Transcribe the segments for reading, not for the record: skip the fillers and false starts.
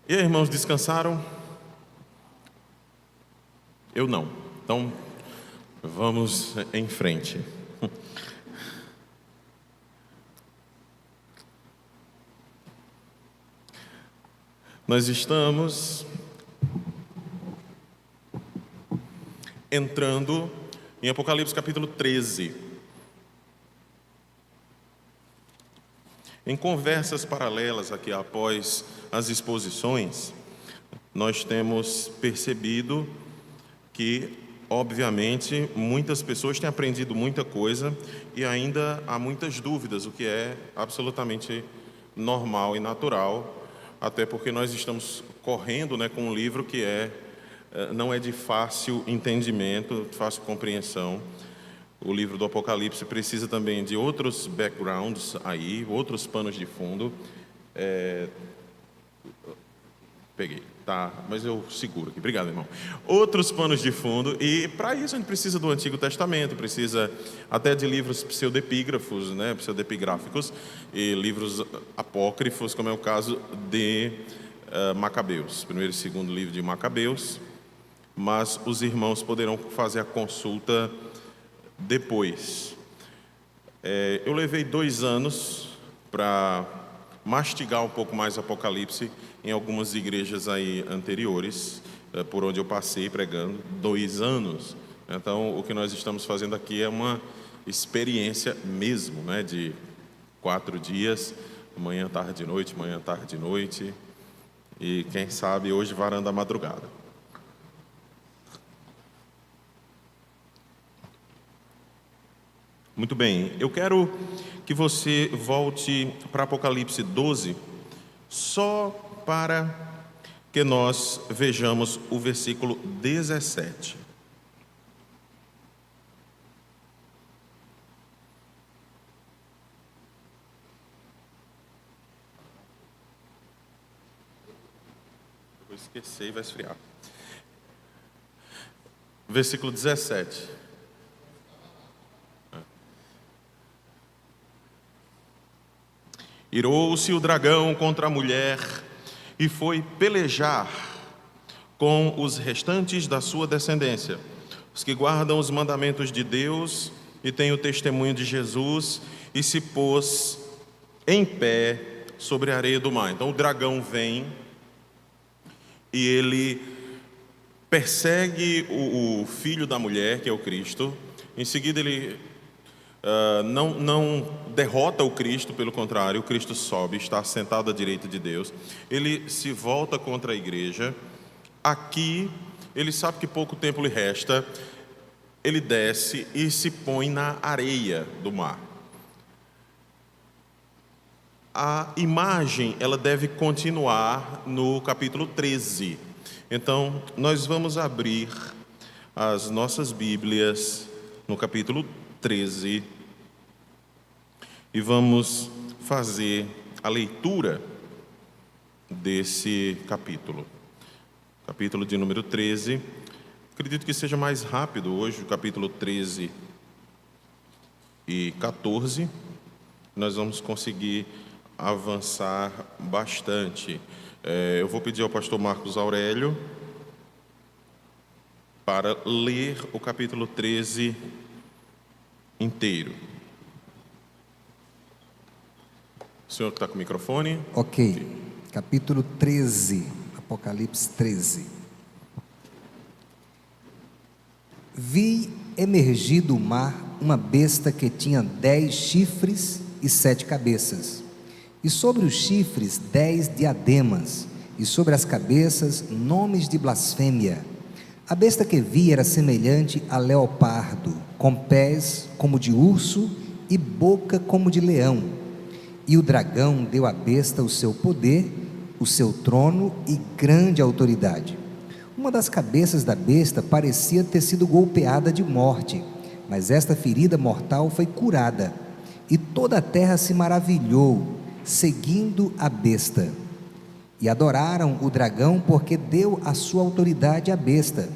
E aí, irmãos, descansaram? Eu não. Então, vamos em frente. Nós estamos entrando em Apocalipse capítulo 13. Em conversas paralelas aqui após as exposições, nós temos percebido que, obviamente, muitas pessoas têm aprendido muita coisa e ainda há muitas dúvidas, o que é absolutamente normal e natural, até porque nós estamos correndo, com um livro que não é de fácil entendimento, de fácil compreensão. O livro do Apocalipse precisa também de outros backgrounds aí, outros panos de fundo. Peguei, tá, mas eu seguro aqui. Obrigado, irmão. Outros panos de fundo, e para isso a gente precisa do Antigo Testamento, precisa até de livros pseudepígrafos, pseudepigráficos, e livros apócrifos, como é o caso de Macabeus, primeiro e segundo livro de Macabeus, mas os irmãos poderão fazer a consulta depois. Eu levei 2 anos para mastigar um pouco mais Apocalipse em algumas igrejas aí anteriores, por onde eu passei pregando, 2 anos. Então, o que nós estamos fazendo aqui é uma experiência mesmo, de 4 dias, manhã, tarde, noite, manhã, tarde, noite, e quem sabe hoje varando a madrugada. Muito bem, eu quero que você volte para Apocalipse 12, só para que nós vejamos o versículo 17. Eu vou esquecer e vai esfriar. Versículo 17. Irou-se o dragão contra a mulher e foi pelejar com os restantes da sua descendência, os que guardam os mandamentos de Deus e têm o testemunho de Jesus, e se pôs em pé sobre a areia do mar. Então o dragão vem e ele persegue o filho da mulher, que é o Cristo. Em seguida ele não derrota o Cristo, pelo contrário, o Cristo sobe, está sentado à direita de Deus. Ele se volta contra a igreja. Aqui, ele sabe que pouco tempo lhe resta. Ele desce e se põe na areia do mar. A imagem, ela deve continuar no capítulo 13. Então, nós vamos abrir as nossas Bíblias no capítulo 13 e vamos fazer a leitura desse capítulo de número 13. Acredito que seja mais rápido hoje, o capítulo 13 e 14, nós vamos conseguir avançar bastante. Eu vou pedir ao pastor Marcos Aurélio para ler o capítulo 13 inteiro. O senhor que está com o microfone? Ok. Capítulo 13, Apocalipse 13. Vi emergir do mar uma besta que tinha 10 chifres e 7 cabeças, e sobre os chifres 10 diademas, e sobre as cabeças nomes de blasfêmia. A besta que vi era semelhante a leopardo, com pés como de urso e boca como de leão. E o dragão deu à besta o seu poder, o seu trono e grande autoridade. Uma das cabeças da besta parecia ter sido golpeada de morte, mas esta ferida mortal foi curada, e toda a terra se maravilhou, seguindo a besta. E adoraram o dragão porque deu a sua autoridade à besta.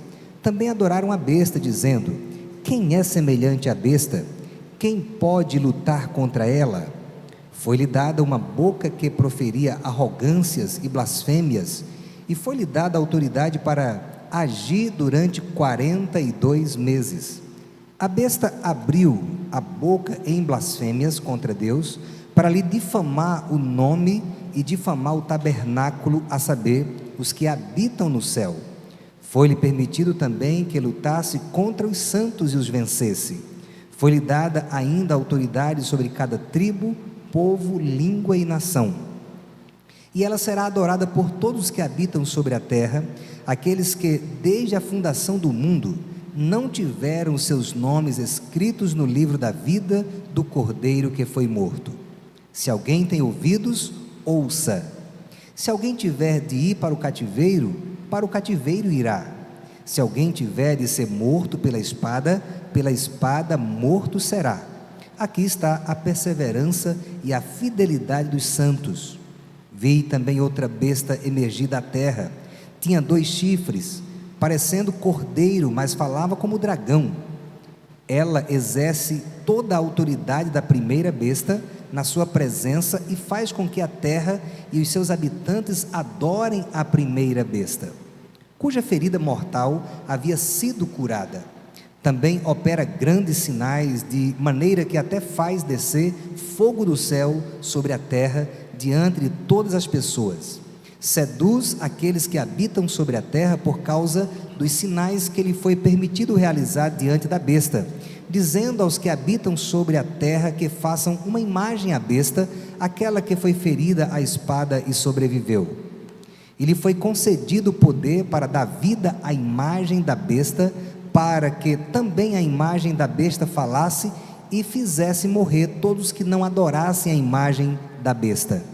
Também adoraram a besta, dizendo: quem é semelhante à besta? Quem pode lutar contra ela? Foi-lhe dada uma boca que proferia arrogâncias e blasfêmias, e foi-lhe dada autoridade para agir durante 42 meses. A besta abriu a boca em blasfêmias contra Deus, para lhe difamar o nome e difamar o tabernáculo, a saber, os que habitam no céu. Foi-lhe permitido também que lutasse contra os santos e os vencesse. Foi-lhe dada ainda autoridade sobre cada tribo, povo, língua e nação. E ela será adorada por todos os que habitam sobre a terra, aqueles que, desde a fundação do mundo, não tiveram os seus nomes escritos no livro da vida do Cordeiro que foi morto. Se alguém tem ouvidos, ouça. Se alguém tiver de ir para o cativeiro irá. Se alguém tiver de ser morto pela espada morto será. Aqui está a perseverança e a fidelidade dos santos. Vi também outra besta emergir da terra. Tinha 2 chifres, parecendo cordeiro, mas falava como dragão. Ela exerce toda a autoridade da primeira besta na sua presença e faz com que a terra e os seus habitantes adorem a primeira besta, cuja ferida mortal havia sido curada. Também opera grandes sinais, de maneira que até faz descer fogo do céu sobre a terra diante de todas as pessoas. Seduz aqueles que habitam sobre a terra por causa dos sinais que lhe foi permitido realizar diante da besta, dizendo aos que habitam sobre a terra que façam uma imagem à besta, aquela que foi ferida à espada e sobreviveu. E lhe foi concedido o poder para dar vida à imagem da besta, para que também a imagem da besta falasse e fizesse morrer todos que não adorassem a imagem da besta.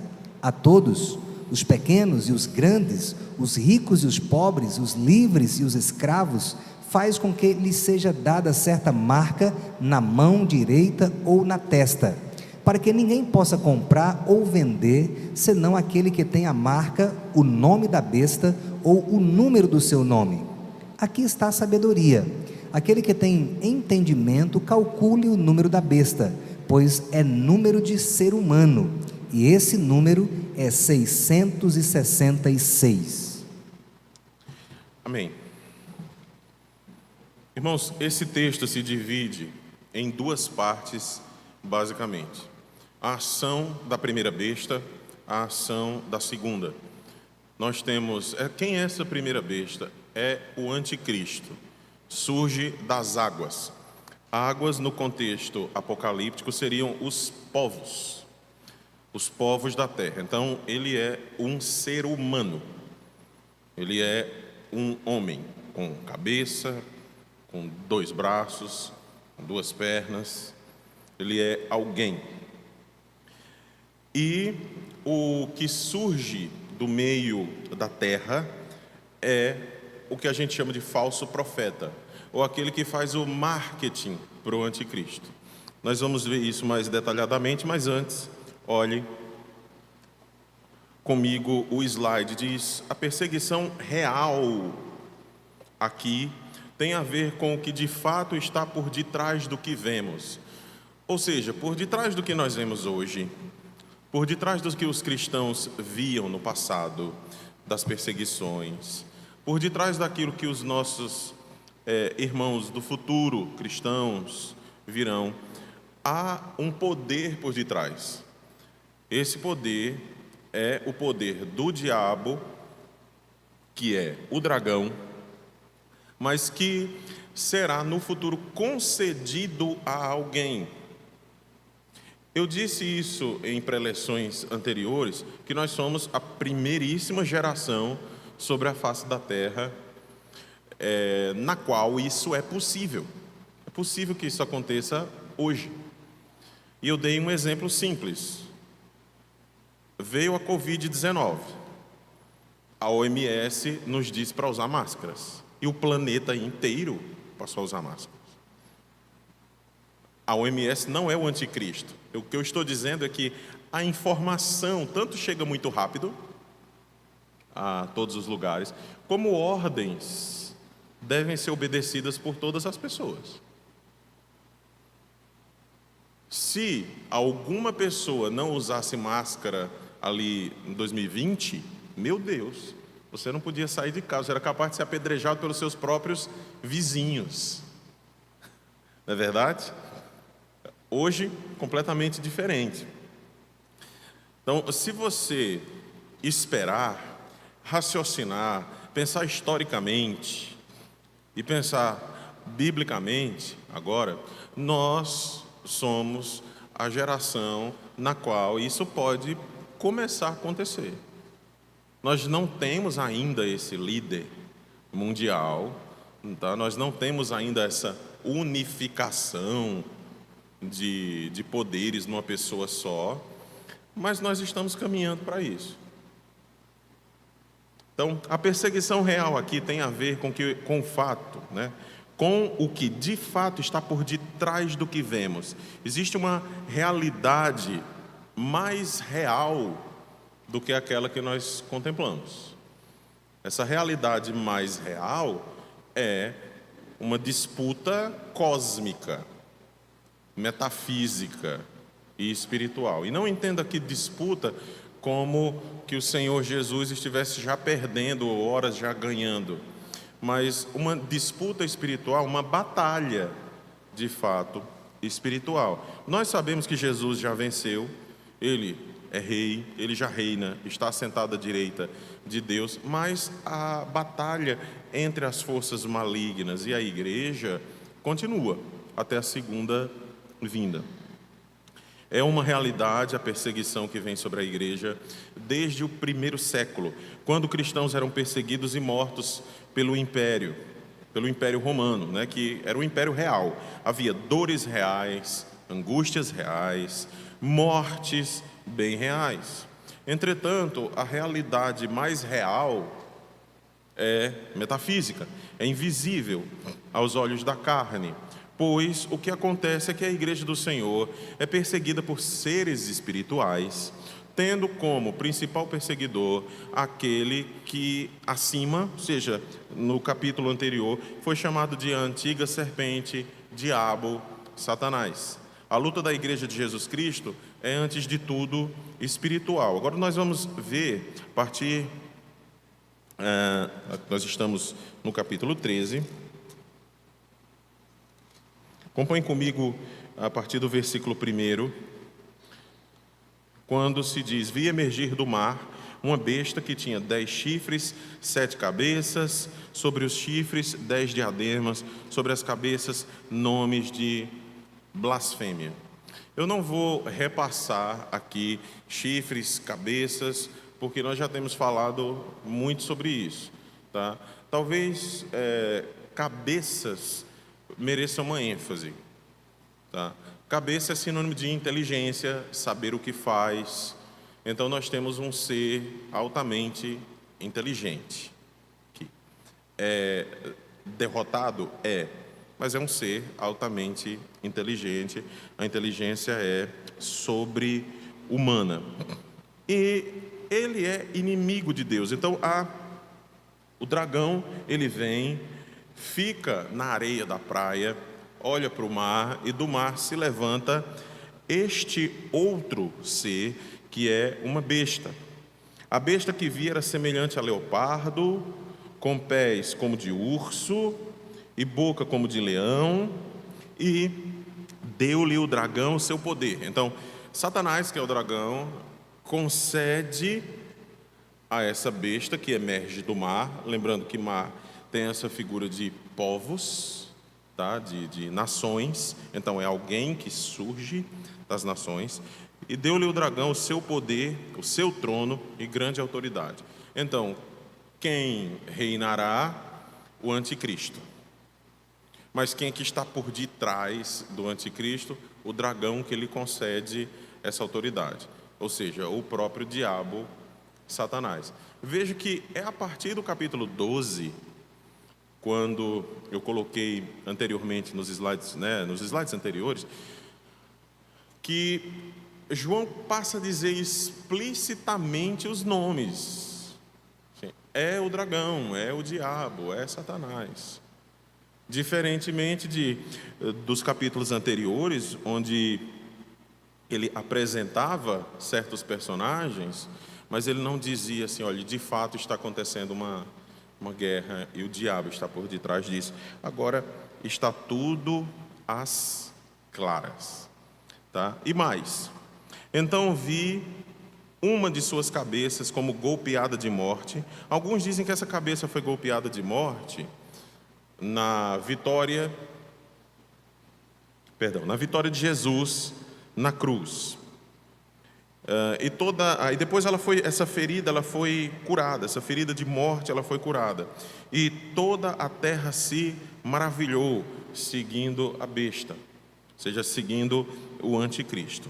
A todos, os pequenos e os grandes, os ricos e os pobres, os livres e os escravos, faz com que lhe seja dada certa marca na mão direita ou na testa, para que ninguém possa comprar ou vender, senão aquele que tem a marca, o nome da besta ou o número do seu nome. Aqui está a sabedoria. Aquele que tem entendimento, calcule o número da besta, pois é número de ser humano, e esse número é 666. Amém. Irmãos, esse texto se divide em 2 partes, basicamente: a ação da primeira besta, a ação da segunda. Nós temos, quem é essa primeira besta? É o anticristo, surge das águas. Águas, no contexto apocalíptico, seriam os povos da terra. Então, ele é um ser humano, ele é um homem com cabeça, com 2 braços, com 2 pernas, ele é alguém. E o que surge do meio da terra é o que a gente chama de falso profeta, ou aquele que faz o marketing para o anticristo. Nós vamos ver isso mais detalhadamente, mas antes, olhe comigo o slide. Diz: a perseguição real aqui tem a ver com o que de fato está por detrás do que vemos. Ou seja, por detrás do que nós vemos hoje, por detrás do que os cristãos viam no passado, das perseguições, por detrás daquilo que os nossos irmãos do futuro, cristãos, virão, há um poder por detrás. Esse poder é o poder do diabo, que é o dragão, mas que será no futuro concedido a alguém. Eu disse isso em preleções anteriores, que nós somos a primeiríssima geração sobre a face da terra, na qual isso é possível. É possível que isso aconteça hoje. E eu dei um exemplo simples. Veio a Covid-19. A OMS nos disse para usar máscaras. E o planeta inteiro passou a usar máscaras. A OMS não é o anticristo. O que eu estou dizendo é que a informação tanto chega muito rápido a todos os lugares, como ordens devem ser obedecidas por todas as pessoas. Se alguma pessoa não usasse máscara ali em 2020, meu Deus, Você não podia sair de casa, você era capaz de ser apedrejado pelos seus próprios vizinhos. Não é verdade? Hoje, completamente diferente. Então, se você esperar, raciocinar, pensar historicamente e pensar biblicamente, agora, nós somos a geração na qual isso pode começar a acontecer. Nós não temos ainda esse líder mundial, tá? Nós não temos ainda essa unificação de poderes numa pessoa só, mas nós estamos caminhando para isso. Então, a perseguição real aqui tem a ver com o fato, né? Com o que de fato está por detrás do que vemos. Existe uma realidade mais real do que aquela que nós contemplamos. Essa realidade mais real é uma disputa cósmica, metafísica e espiritual. E não entenda que disputa como que o Senhor Jesus estivesse já perdendo, horas já ganhando, mas uma disputa espiritual, uma batalha de fato espiritual. Nós sabemos que Jesus já venceu, Ele é rei, Ele já reina, está sentado à direita de Deus, mas a batalha entre as forças malignas e a igreja continua até a segunda vinda. É uma realidade a perseguição que vem sobre a igreja desde o primeiro século, quando cristãos eram perseguidos e mortos pelo Império Romano, né, que era o Império real. Havia dores reais, angústias reais, mortes bem reais. Entretanto, a realidade mais real é metafísica, é invisível aos olhos da carne. Pois o que acontece é que a igreja do Senhor é perseguida por seres espirituais, tendo como principal perseguidor aquele que acima, ou seja, no capítulo anterior, foi chamado de a antiga serpente, diabo, Satanás. A luta da igreja de Jesus Cristo é, antes de tudo, espiritual. Agora nós vamos ver, a partir, nós estamos no capítulo 13, acompanhe comigo a partir do versículo 1, quando se diz: vi emergir do mar uma besta que tinha 10 chifres, 7 cabeças, sobre os chifres 10 diademas, sobre as cabeças nomes de blasfêmia. Eu não vou repassar aqui chifres, cabeças, porque nós já temos falado muito sobre isso, tá? Talvez cabeças mereçam uma ênfase, tá? Cabeça é sinônimo de inteligência, saber o que faz. Então nós temos um ser altamente inteligente, que é derrotado, mas é um ser altamente inteligente. A inteligência é sobre-humana. E ele é inimigo de Deus. Então o dragão, ele vem, fica na areia da praia, olha para o mar, e do mar se levanta este outro ser, que é uma besta. A besta que via era semelhante a leopardo, com pés como de urso e boca como de leão, e deu-lhe o dragão o seu poder. Então, Satanás, que é o dragão, concede a essa besta que emerge do mar, lembrando que mar tem essa figura de povos, tá? de nações, então é alguém que surge das nações, e deu-lhe o dragão o seu poder, o seu trono e grande autoridade. Então, quem reinará? O anticristo. Mas quem é que está por detrás do anticristo? O dragão que lhe concede essa autoridade, ou seja, o próprio diabo, Satanás. Veja que é a partir do capítulo 12, quando eu coloquei anteriormente nos slides anteriores, que João passa a dizer explicitamente os nomes. É o dragão, é o diabo, é Satanás. Diferentemente dos capítulos anteriores, onde ele apresentava certos personagens, mas ele não dizia assim, olha, de fato está acontecendo uma guerra e o diabo está por detrás disso. Agora está tudo às claras, tá? E mais, então vi uma de suas cabeças como golpeada de morte. Alguns dizem que essa cabeça foi golpeada de morte na vitória de Jesus na cruz. E depois essa ferida ela foi curada, essa ferida de morte ela foi curada. E toda a terra se maravilhou seguindo a besta, ou seja, seguindo o anticristo.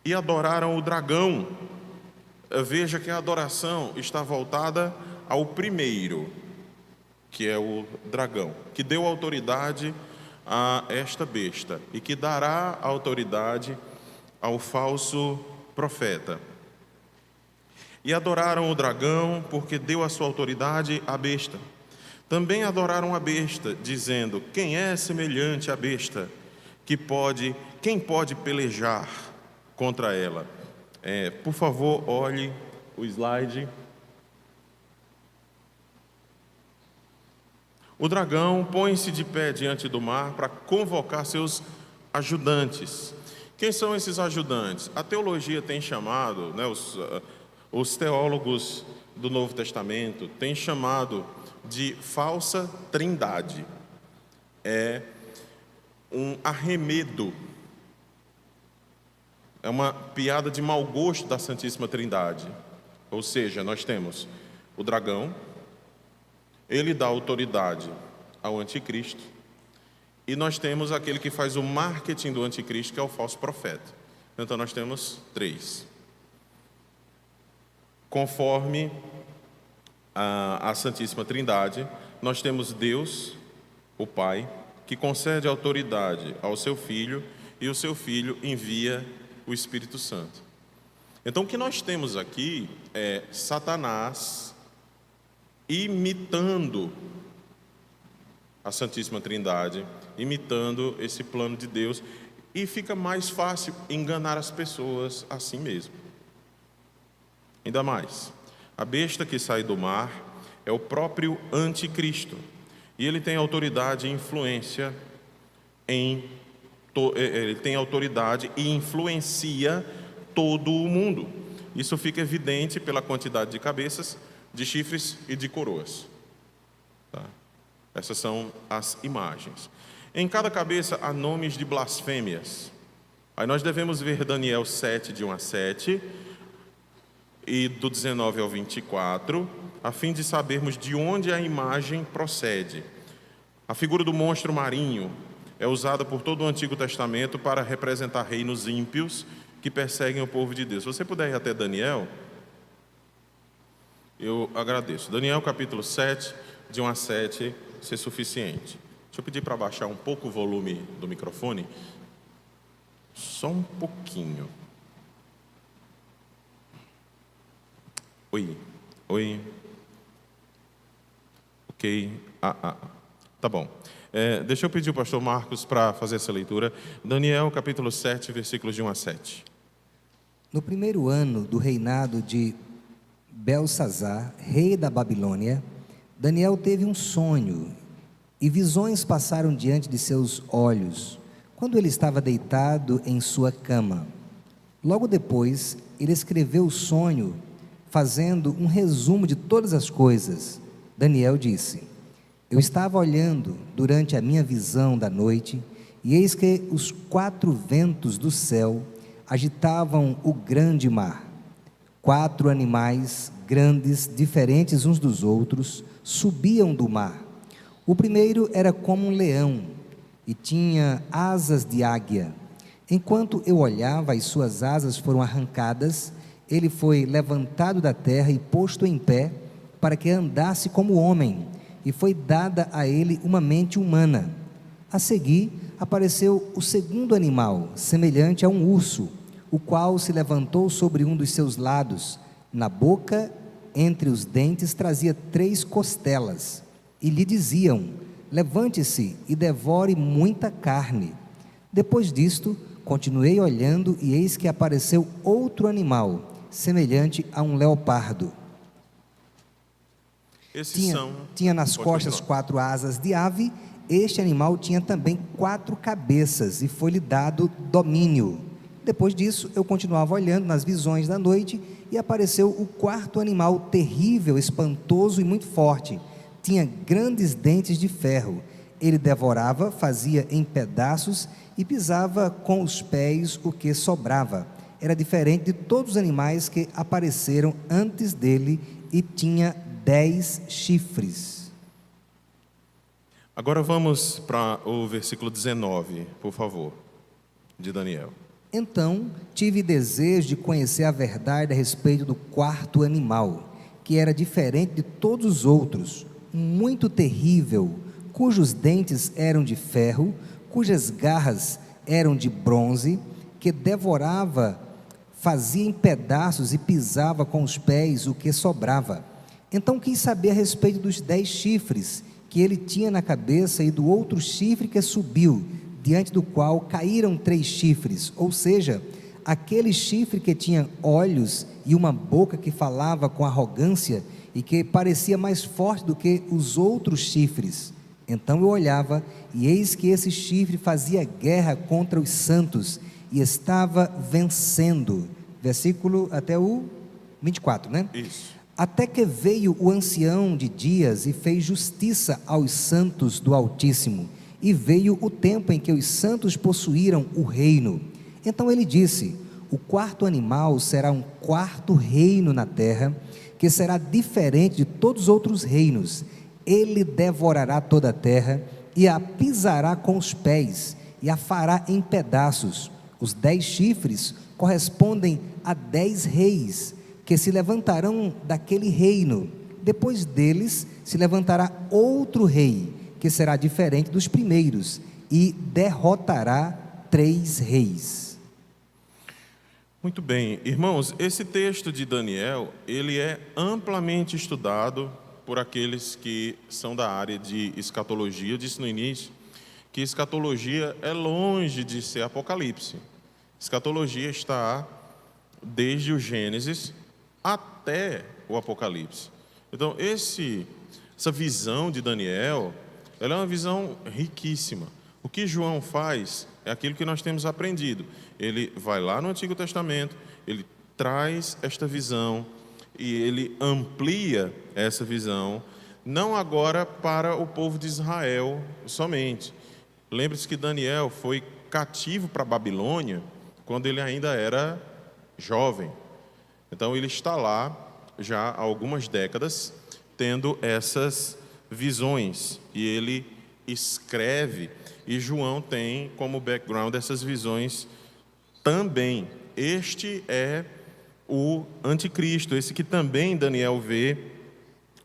E adoraram o dragão. Veja que a adoração está voltada ao primeiro, que é o dragão, que deu autoridade a esta besta e que dará autoridade ao falso profeta. E adoraram o dragão porque deu a sua autoridade à besta. Também adoraram a besta, dizendo: quem é semelhante à besta? Quem pode pelejar contra ela? Por favor, olhe o slide. O dragão põe-se de pé diante do mar para convocar seus ajudantes. Quem são esses ajudantes? A teologia tem chamado, os teólogos do Novo Testamento têm chamado de falsa trindade. É um arremedo, é uma piada de mau gosto da Santíssima Trindade. Ou seja, nós temos o dragão, ele dá autoridade ao anticristo, e nós temos aquele que faz o marketing do anticristo, que é o falso profeta. Então nós temos três. Conforme a Santíssima Trindade, nós temos Deus, o Pai, que concede autoridade ao seu Filho, e o seu Filho envia o Espírito Santo. Então o que nós temos aqui é Satanás imitando a Santíssima Trindade, imitando esse plano de Deus, e fica mais fácil enganar as pessoas assim mesmo. Ainda mais, a besta que sai do mar é o próprio anticristo, e ele tem autoridade e influência ele tem autoridade e influencia todo o mundo. Isso fica evidente pela quantidade de cabeças, de chifres e de coroas. Tá? Essas são as imagens. Em cada cabeça há nomes de blasfêmias. Aí nós devemos ver Daniel 7, de 1 a 7, e do 19 ao 24, a fim de sabermos de onde a imagem procede. A figura do monstro marinho é usada por todo o Antigo Testamento para representar reinos ímpios que perseguem o povo de Deus. Se você puder ir até Daniel, eu agradeço. Daniel capítulo 7, de 1 a 7, ser suficiente. Deixa eu pedir para baixar um pouco o volume do microfone. Só um pouquinho. Oi. Ok. Tá bom. Deixa eu pedir ao pastor Marcos para fazer essa leitura. Daniel capítulo 7, versículos de 1 a 7. No primeiro ano do reinado de Belsazar, rei da Babilônia, Daniel teve um sonho, e visões passaram diante de seus olhos, quando ele estava deitado em sua cama. Logo depois, ele escreveu o sonho, fazendo um resumo de todas as coisas. Daniel disse: eu estava olhando durante a minha visão da noite, e eis que os 4 ventos do céu agitavam o grande mar. 4 animais grandes, diferentes uns dos outros, subiam do mar. O primeiro era como um leão, e tinha asas de águia. Enquanto eu olhava, as suas asas foram arrancadas, ele foi levantado da terra e posto em pé, para que andasse como homem, e foi dada a ele uma mente humana. A seguir, apareceu o segundo animal, semelhante a um urso, o qual se levantou sobre um dos seus lados. Na boca, entre os dentes, trazia 3 costelas, e lhe diziam: levante-se e devore muita carne. Depois disto, continuei olhando, e eis que apareceu outro animal, semelhante a um leopardo. Esses são... Tinha nas Pode costas continuar. 4 asas de ave. Este animal tinha também 4 cabeças, e foi-lhe dado domínio. Depois disso, eu continuava olhando nas visões da noite, e apareceu o 4º animal, terrível, espantoso e muito forte. Tinha grandes dentes de ferro. Ele devorava, fazia em pedaços e pisava com os pés o que sobrava. Era diferente de todos os animais que apareceram antes dele, e tinha 10 chifres. Agora vamos para o versículo 19, por favor, de Daniel. Então tive desejo de conhecer a verdade a respeito do 4º animal, que era diferente de todos os outros, muito terrível, cujos dentes eram de ferro, cujas garras eram de bronze, que devorava, fazia em pedaços e pisava com os pés o que sobrava. Então quis saber a respeito dos 10 chifres que ele tinha na cabeça, e do outro chifre que subiu, diante do qual caíram 3 chifres, ou seja, aquele chifre que tinha olhos e uma boca que falava com arrogância e que parecia mais forte do que os outros chifres. Então eu olhava, e eis que esse chifre fazia guerra contra os santos e estava vencendo. Versículo até o 24, né? Isso. Até que veio o ancião de dias e fez justiça aos santos do Altíssimo, e veio o tempo em que os santos possuíram o reino. Então ele disse: o 4º animal será um 4º reino na terra, que será diferente de todos os outros reinos. Ele devorará toda a terra, e a pisará com os pés, e a fará em pedaços. Os 10 chifres correspondem a 10 reis, que se levantarão daquele reino. Depois deles se levantará outro rei, que será diferente dos primeiros, e derrotará 3 reis. Muito bem, irmãos, esse texto de Daniel, ele é amplamente estudado por aqueles que são da área de escatologia. Eu disse no início que escatologia é longe de ser Apocalipse. Escatologia está desde o Gênesis até o Apocalipse. Então, essa visão de Daniel, ela é uma visão riquíssima. O que João faz é aquilo que nós temos aprendido. Ele vai lá no Antigo Testamento, ele traz esta visão e ele amplia essa visão, não agora para o povo de Israel somente. Lembre-se que Daniel foi cativo para a Babilônia quando ele ainda era jovem. Então ele está lá já há algumas décadas tendo essas visões, e ele escreve, e João tem como background essas visões também. Este é o anticristo, esse que também Daniel vê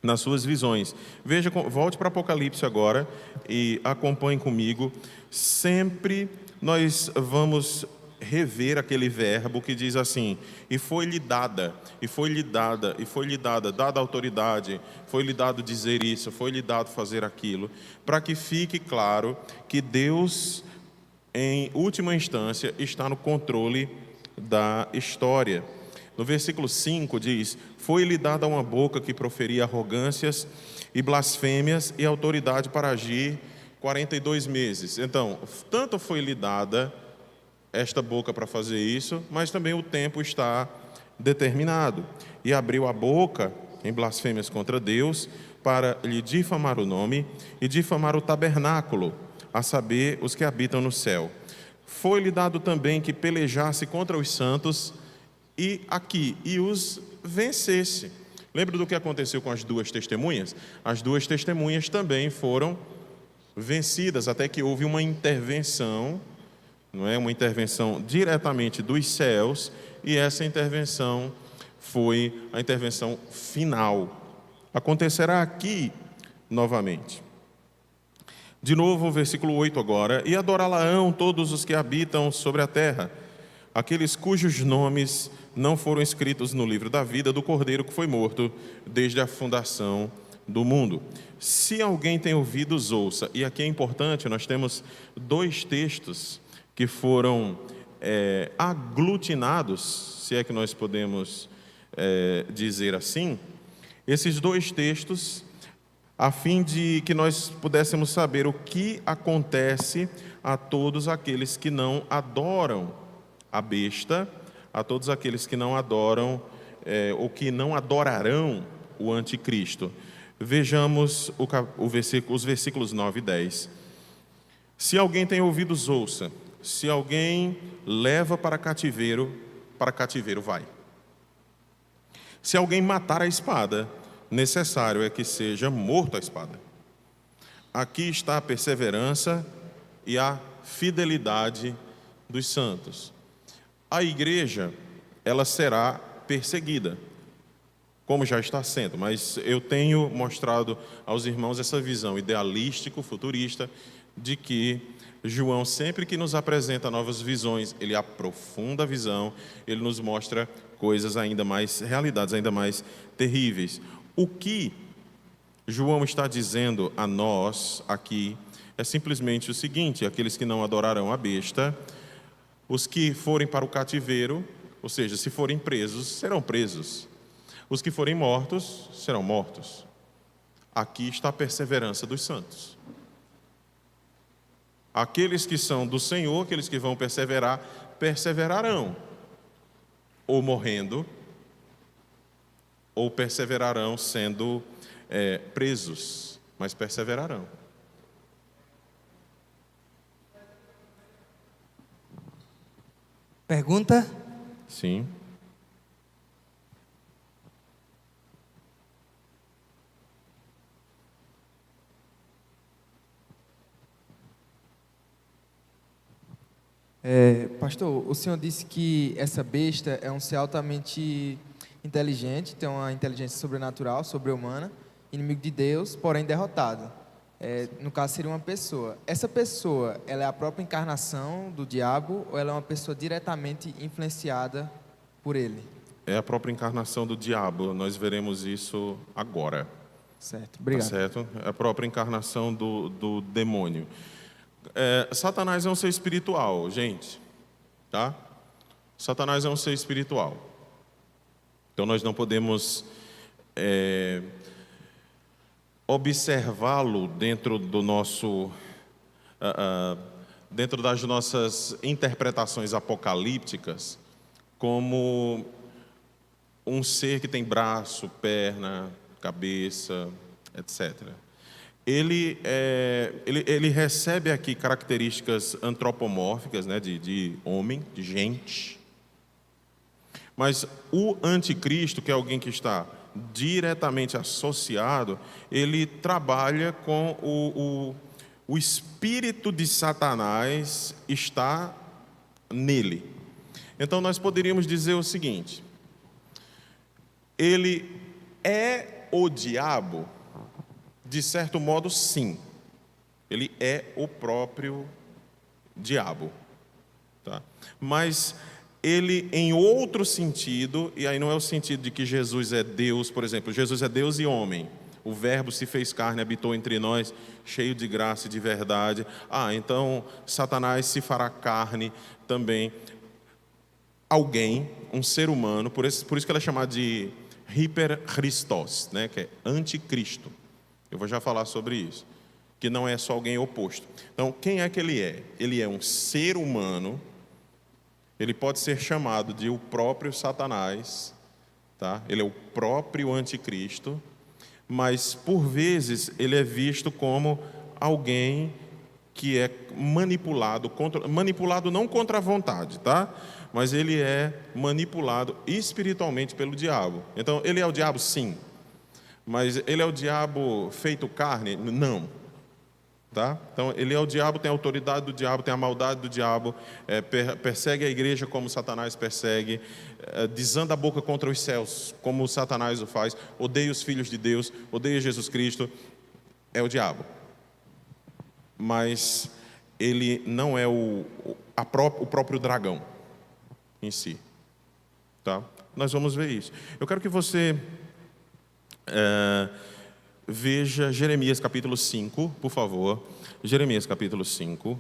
nas suas visões. Veja, volte para Apocalipse agora e acompanhe comigo. Sempre nós vamos rever aquele verbo que diz assim: e foi-lhe dada, e foi-lhe dada, e foi-lhe dada autoridade, foi-lhe dado dizer isso, foi-lhe dado fazer aquilo, para que fique claro que Deus, em última instância, está no controle da história. No versículo 5 diz: foi-lhe dada uma boca que proferia arrogâncias e blasfêmias, e autoridade para agir 42 meses. Então, tanto foi-lhe dada esta boca para fazer isso, mas também o tempo está determinado. E abriu a boca em blasfêmias contra Deus, para lhe difamar o nome e difamar o tabernáculo, a saber, os que habitam no céu. Foi-lhe dado também que pelejasse contra os santos e os vencesse. Lembra do que aconteceu com as 2 testemunhas? As 2 testemunhas também foram vencidas, até que houve uma intervenção, não é? Uma intervenção diretamente dos céus, e essa intervenção foi a intervenção final. Acontecerá aqui novamente. De novo, o versículo 8 agora: e adorá-la-ão todos os que habitam sobre a terra, aqueles cujos nomes não foram escritos no livro da vida do Cordeiro que foi morto desde a fundação do mundo. Se alguém tem ouvidos, ouça. E aqui é importante, nós temos 2 textos que foram aglutinados, se é que nós podemos dizer assim, esses dois textos, a fim de que nós pudéssemos saber o que acontece a todos aqueles que não adoram a besta, a todos aqueles que não adoram, ou que não adorarão o anticristo. Vejamos os versículos 9 e 10. Se alguém tem ouvidos, ouça. Se alguém leva para cativeiro vai. Se alguém matar a espada, necessário é que seja morto a espada. Aqui está a perseverança e a fidelidade dos santos. A igreja, ela será perseguida, como já está sendo, mas eu tenho mostrado aos irmãos essa visão idealístico, futurista, de que João, sempre que nos apresenta novas visões, ele aprofunda a visão, ele nos mostra coisas ainda mais, realidades ainda mais terríveis. O que João está dizendo a nós aqui é simplesmente o seguinte: aqueles que não adorarão a besta, os que forem para o cativeiro, ou seja, se forem presos, serão presos. Os que forem mortos, serão mortos. Aqui está a perseverança dos santos. Aqueles que são do Senhor, aqueles que vão perseverar, perseverarão, ou morrendo, ou perseverarão sendo presos, mas perseverarão. Pergunta? Sim. Pastor, o senhor disse que essa besta é um ser altamente inteligente, tem uma inteligência sobrenatural, sobre-humana, inimigo de Deus, porém derrotado. No caso, seria uma pessoa. Essa pessoa, ela é a própria encarnação do diabo ou ela é uma pessoa diretamente influenciada por ele? É a própria encarnação do diabo, nós veremos isso agora. Certo, obrigado. Tá certo? É a própria encarnação do demônio. Satanás é um ser espiritual, gente, tá? Satanás é um ser espiritual. Então nós não podemos observá-lo dentro do nosso, dentro das nossas interpretações apocalípticas como um ser que tem braço, perna, cabeça, etc. Ele recebe aqui características antropomórficas, né, de homem, de gente. Mas o anticristo, que é alguém que está diretamente associado, ele trabalha com o espírito de Satanás está nele. Então nós poderíamos dizer o seguinte: ele é o diabo. De certo modo, sim. Ele é o próprio diabo. Tá? Mas ele, em outro sentido, e aí não é o sentido de que Jesus é Deus, por exemplo, Jesus é Deus e homem. O Verbo se fez carne, habitou entre nós, cheio de graça e de verdade. Então Satanás se fará carne também. Alguém, um ser humano, por isso que ele é chamado de Hiperchristos, né? Que é anticristo. Eu vou já falar sobre isso, que não é só alguém oposto. Então, quem é que ele é? Ele é um ser humano, ele pode ser chamado de o próprio Satanás, tá? Ele é o próprio anticristo, mas, por vezes, ele é visto como alguém que é manipulado não contra a vontade, tá? Mas ele é manipulado espiritualmente pelo diabo. Então, ele é o diabo, sim. Mas ele é o diabo feito carne? Não. Tá? Então, ele é o diabo, tem a autoridade do diabo, tem a maldade do diabo, persegue a igreja como Satanás persegue, desanda a boca contra os céus, como Satanás o faz, odeia os filhos de Deus, odeia Jesus Cristo, é o diabo. Mas ele não é o próprio dragão em si. Tá? Nós vamos ver isso. Eu quero que você veja Jeremias capítulo 5, por favor. Jeremias capítulo 5,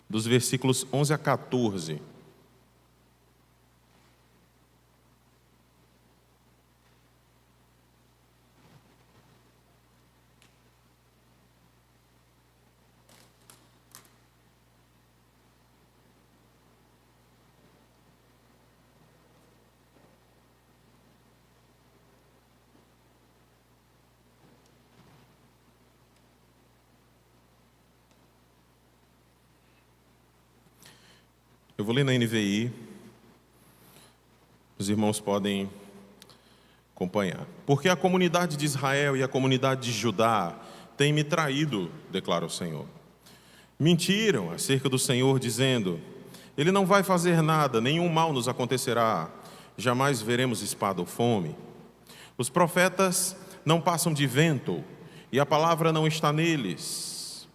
dos versículos 11 a 14. Eu vou ler na NVI, os irmãos podem acompanhar. Porque a comunidade de Israel e a comunidade de Judá têm me traído, declara o Senhor. Mentiram acerca do Senhor, dizendo: Ele não vai fazer nada, nenhum mal nos acontecerá, jamais veremos espada ou fome. Os profetas não passam de vento, e a palavra não está neles.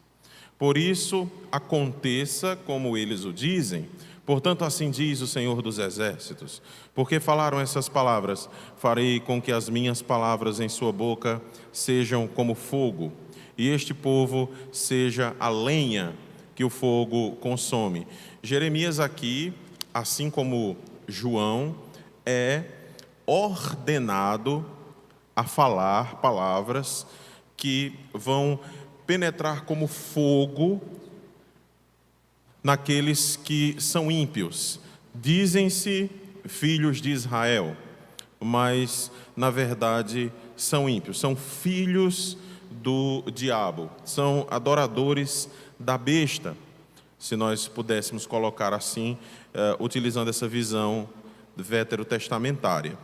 Por isso, aconteça como eles o dizem. Portanto, assim diz o Senhor dos Exércitos: porque falaram essas palavras, farei com que as minhas palavras em sua boca sejam como fogo, e este povo seja a lenha que o fogo consome. Jeremias aqui, assim como João, é ordenado a falar palavras que vão penetrar como fogo naqueles que são ímpios. Dizem-se filhos de Israel, mas na verdade são ímpios, são filhos do diabo, são adoradores da besta, se nós pudéssemos colocar assim, utilizando essa visão veterotestamentária.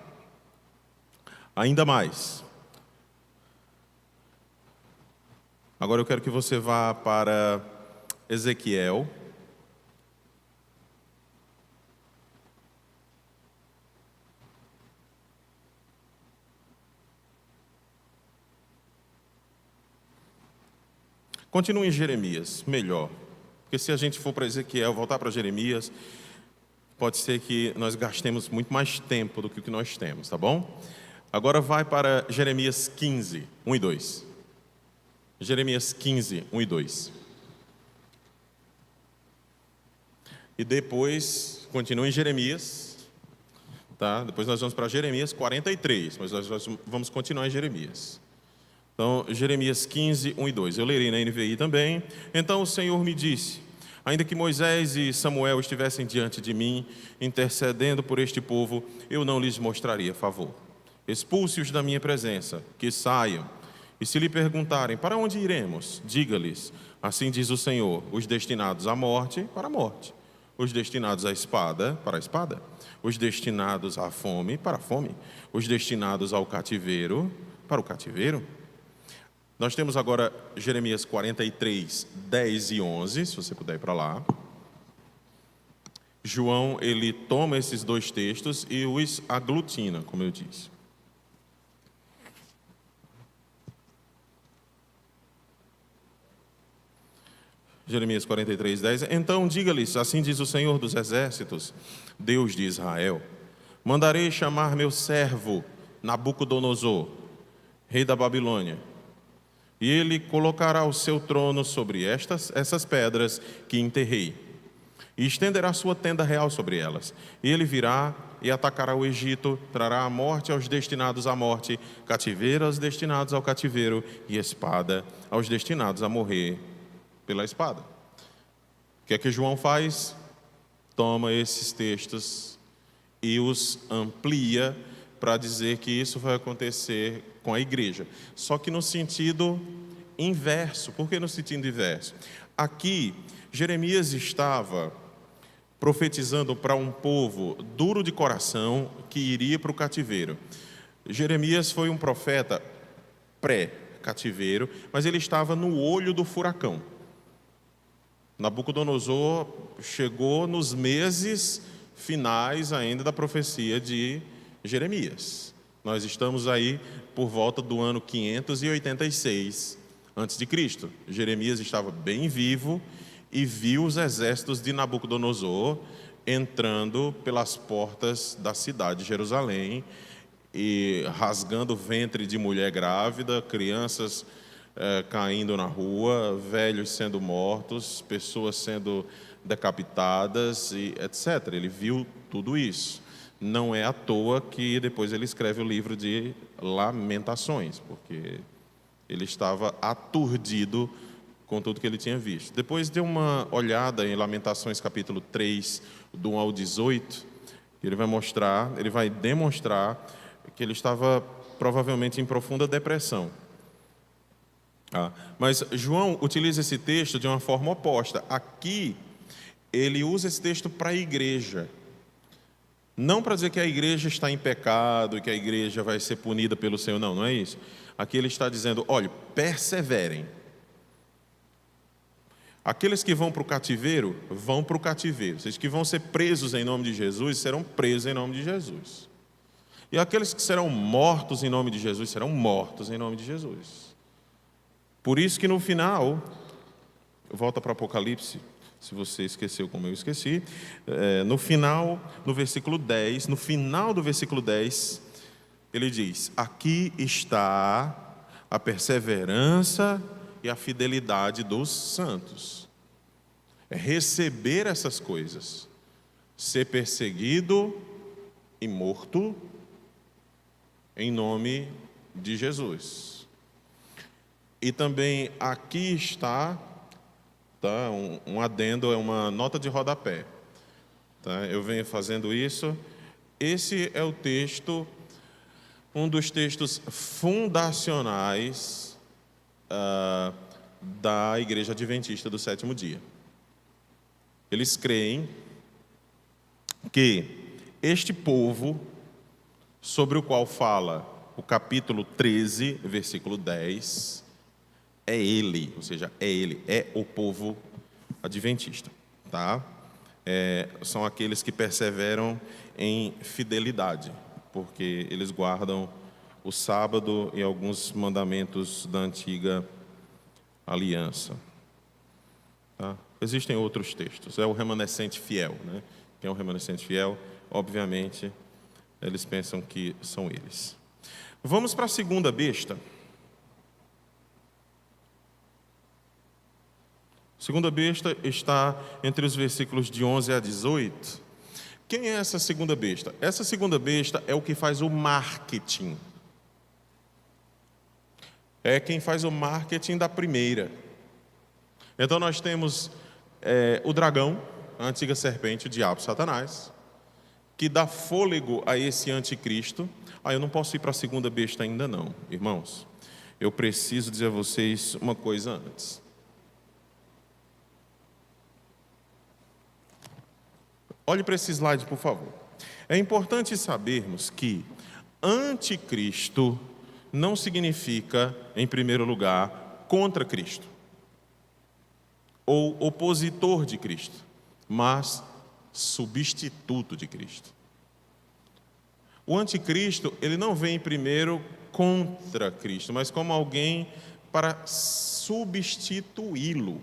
Ainda mais, agora eu quero que você vá para Ezequiel, continue em Jeremias, melhor. Porque se a gente for para Ezequiel, voltar para Jeremias, pode ser que nós gastemos muito mais tempo do que o que nós temos, tá bom? Agora vai para Jeremias 15, 1 e 2. Jeremias 15, 1 e 2. E depois, continue em Jeremias, tá? Depois nós vamos para Jeremias 43, mas nós vamos continuar em Jeremias. Então, Jeremias 15, 1 e 2. Eu lerei na NVI também. Então o Senhor me disse: ainda que Moisés e Samuel estivessem diante de mim, intercedendo por este povo, eu não lhes mostraria favor. Expulse-os da minha presença, que saiam. E se lhe perguntarem: para onde iremos? Diga-lhes: assim diz o Senhor, os destinados à morte, para a morte. Os destinados à espada, para a espada. Os destinados à fome, para a fome. Os destinados ao cativeiro, para o cativeiro. Nós temos agora Jeremias 43, 10 e 11, se você puder ir para lá. João, ele toma esses dois textos e os aglutina, como eu disse. Jeremias 43, 10. Então diga-lhes: assim diz o Senhor dos Exércitos, Deus de Israel: mandarei chamar meu servo Nabucodonosor, rei da Babilônia, e ele colocará o seu trono sobre essas pedras que enterrei, e estenderá sua tenda real sobre elas. E ele virá e atacará o Egito, trará a morte aos destinados à morte, cativeiro aos destinados ao cativeiro, e espada aos destinados a morrer pela espada. O que é que João faz? Toma esses textos e os amplia para dizer que isso vai acontecer com a igreja. Só que no sentido inverso. Por que no sentido inverso? Aqui, Jeremias estava profetizando para um povo duro de coração que iria para o cativeiro. Jeremias foi um profeta pré-cativeiro, mas ele estava no olho do furacão. Nabucodonosor chegou nos meses finais ainda da profecia de Jeremias. Nós estamos aí por volta do ano 586 a.C. Jeremias estava bem vivo e viu os exércitos de Nabucodonosor entrando pelas portas da cidade de Jerusalém e rasgando o ventre de mulher grávida, crianças caindo na rua, velhos sendo mortos, pessoas sendo decapitadas, e etc. Ele viu tudo isso. Não é à toa que depois ele escreve o livro de Lamentações, porque ele estava aturdido com tudo que ele tinha visto. Depois dê uma olhada em Lamentações capítulo 3, do 1 ao 18, ele vai demonstrar que ele estava provavelmente em profunda depressão. Mas João utiliza esse texto de uma forma oposta. Aqui ele usa esse texto para a igreja. Não para dizer que a igreja está em pecado e que a igreja vai ser punida pelo Senhor, não, não é isso. Aqui ele está dizendo, olha, perseverem. Aqueles que vão para o cativeiro, vão para o cativeiro. Os que vão ser presos em nome de Jesus, serão presos em nome de Jesus. E aqueles que serão mortos em nome de Jesus, serão mortos em nome de Jesus. Por isso que no final, volta para Apocalipse, se você esqueceu como eu esqueci, no final, no versículo 10, no final do versículo 10, ele diz, aqui está a perseverança e a fidelidade dos santos. É receber essas coisas, ser perseguido e morto em nome de Jesus. E também aqui está, tá, um adendo, é uma nota de rodapé. Tá? Eu venho fazendo isso. Esse é o texto, um dos textos fundacionais da Igreja Adventista do Sétimo Dia. Eles creem que este povo, sobre o qual fala o capítulo 13, versículo 10, é ele, ou seja, é ele, é o povo adventista, tá? São aqueles que perseveram em fidelidade, porque eles guardam o sábado e alguns mandamentos da antiga aliança. Tá? Existem outros textos, é o remanescente fiel, né? Quem é o remanescente fiel? Obviamente, eles pensam que são eles. Vamos para a segunda besta. A segunda besta está entre os versículos de 11 a 18. Quem é essa segunda besta? Essa segunda besta é o que faz o marketing. É quem faz o marketing da primeira. Então nós temos o dragão, a antiga serpente, o diabo, Satanás, que dá fôlego a esse anticristo. Eu não posso ir para a segunda besta ainda não, irmãos. Eu preciso dizer a vocês uma coisa antes. Olhe para esse slide, por favor. É importante sabermos que anticristo não significa, em primeiro lugar, contra Cristo ou opositor de Cristo, mas substituto de Cristo. O anticristo, ele não vem primeiro contra Cristo, mas como alguém para substituí-lo.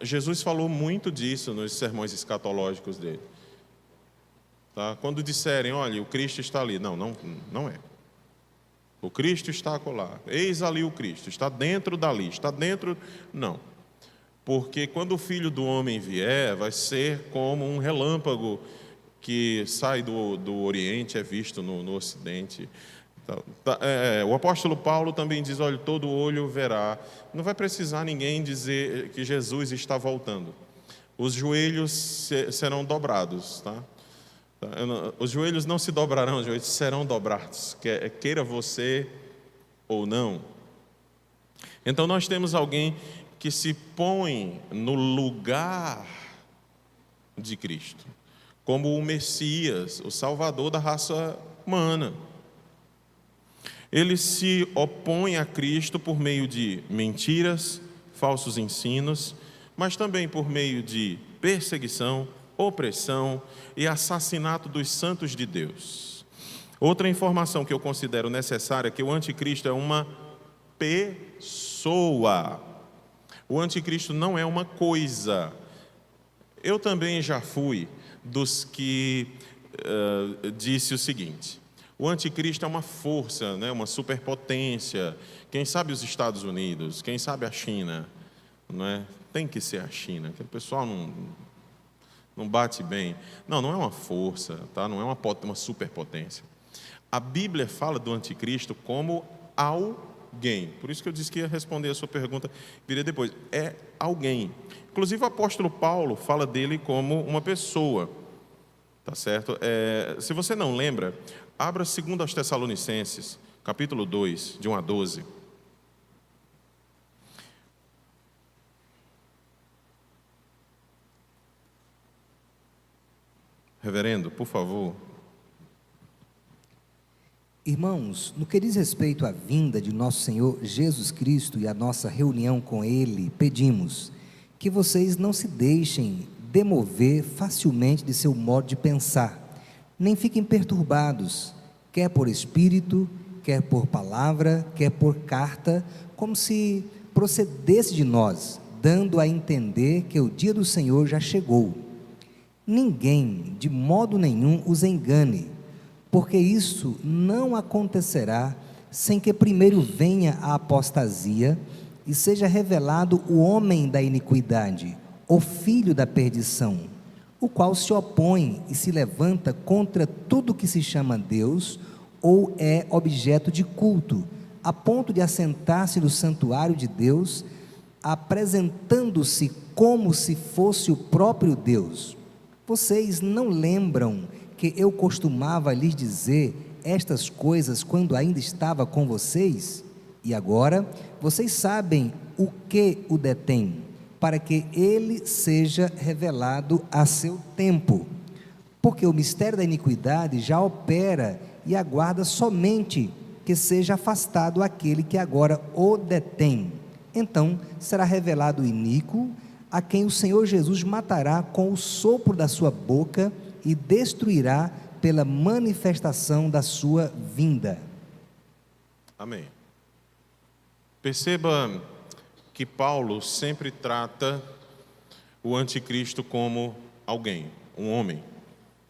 Jesus falou muito disso nos sermões escatológicos dele. Tá? Quando disserem, olha, o Cristo está ali. Não é. O Cristo está acolá. Eis ali o Cristo. Está dentro dali. Está dentro... Não. Porque quando o Filho do Homem vier, vai ser como um relâmpago que sai do Oriente, é visto no Ocidente. O apóstolo Paulo também diz, olha, todo olho verá. Não vai precisar ninguém dizer que Jesus está voltando. Os joelhos serão dobrados, tá? Os joelhos não se dobrarão, os joelhos serão dobrados, queira você ou não. Então nós temos alguém que se põe no lugar de Cristo, como o Messias, o Salvador da raça humana. Ele se opõe a Cristo por meio de mentiras, falsos ensinos, mas também por meio de perseguição, opressão e assassinato dos santos de Deus. Outra informação que eu considero necessária é que o anticristo é uma pessoa. O anticristo não é uma coisa. Eu também já fui dos que disse o seguinte: o anticristo é uma força, né, uma superpotência. Quem sabe os Estados Unidos, quem sabe a China, não é? Tem que ser a China, que o pessoal não bate bem. Não é uma força, tá? Não é uma superpotência. A Bíblia fala do anticristo como alguém. Por isso que eu disse que ia responder a sua pergunta, viria depois. É alguém. Inclusive o apóstolo Paulo fala dele como uma pessoa. Tá certo? Se você não lembra, abra 2 aos Tessalonicenses, capítulo 2, de 1 a 12. Reverendo, por favor. Irmãos, no que diz respeito à vinda de nosso Senhor Jesus Cristo e à nossa reunião com Ele, pedimos que vocês não se deixem demover facilmente de seu modo de pensar, nem fiquem perturbados, quer por espírito, quer por palavra, quer por carta, como se procedesse de nós, dando a entender que o dia do Senhor já chegou. Ninguém, de modo nenhum, os engane, porque isso não acontecerá sem que primeiro venha a apostasia e seja revelado o homem da iniquidade, o filho da perdição, o qual se opõe e se levanta contra tudo que se chama Deus ou é objeto de culto, a ponto de assentar-se no santuário de Deus, apresentando-se como se fosse o próprio Deus. Vocês não lembram que eu costumava lhes dizer estas coisas quando ainda estava com vocês? E agora vocês sabem o que o detém, para que ele seja revelado a seu tempo. Porque o mistério da iniquidade já opera e aguarda somente que seja afastado aquele que agora o detém. Então será revelado o iníquo, a quem o Senhor Jesus matará com o sopro da sua boca e destruirá pela manifestação da sua vinda. Amém. Perceba que Paulo sempre trata o anticristo como alguém, um homem,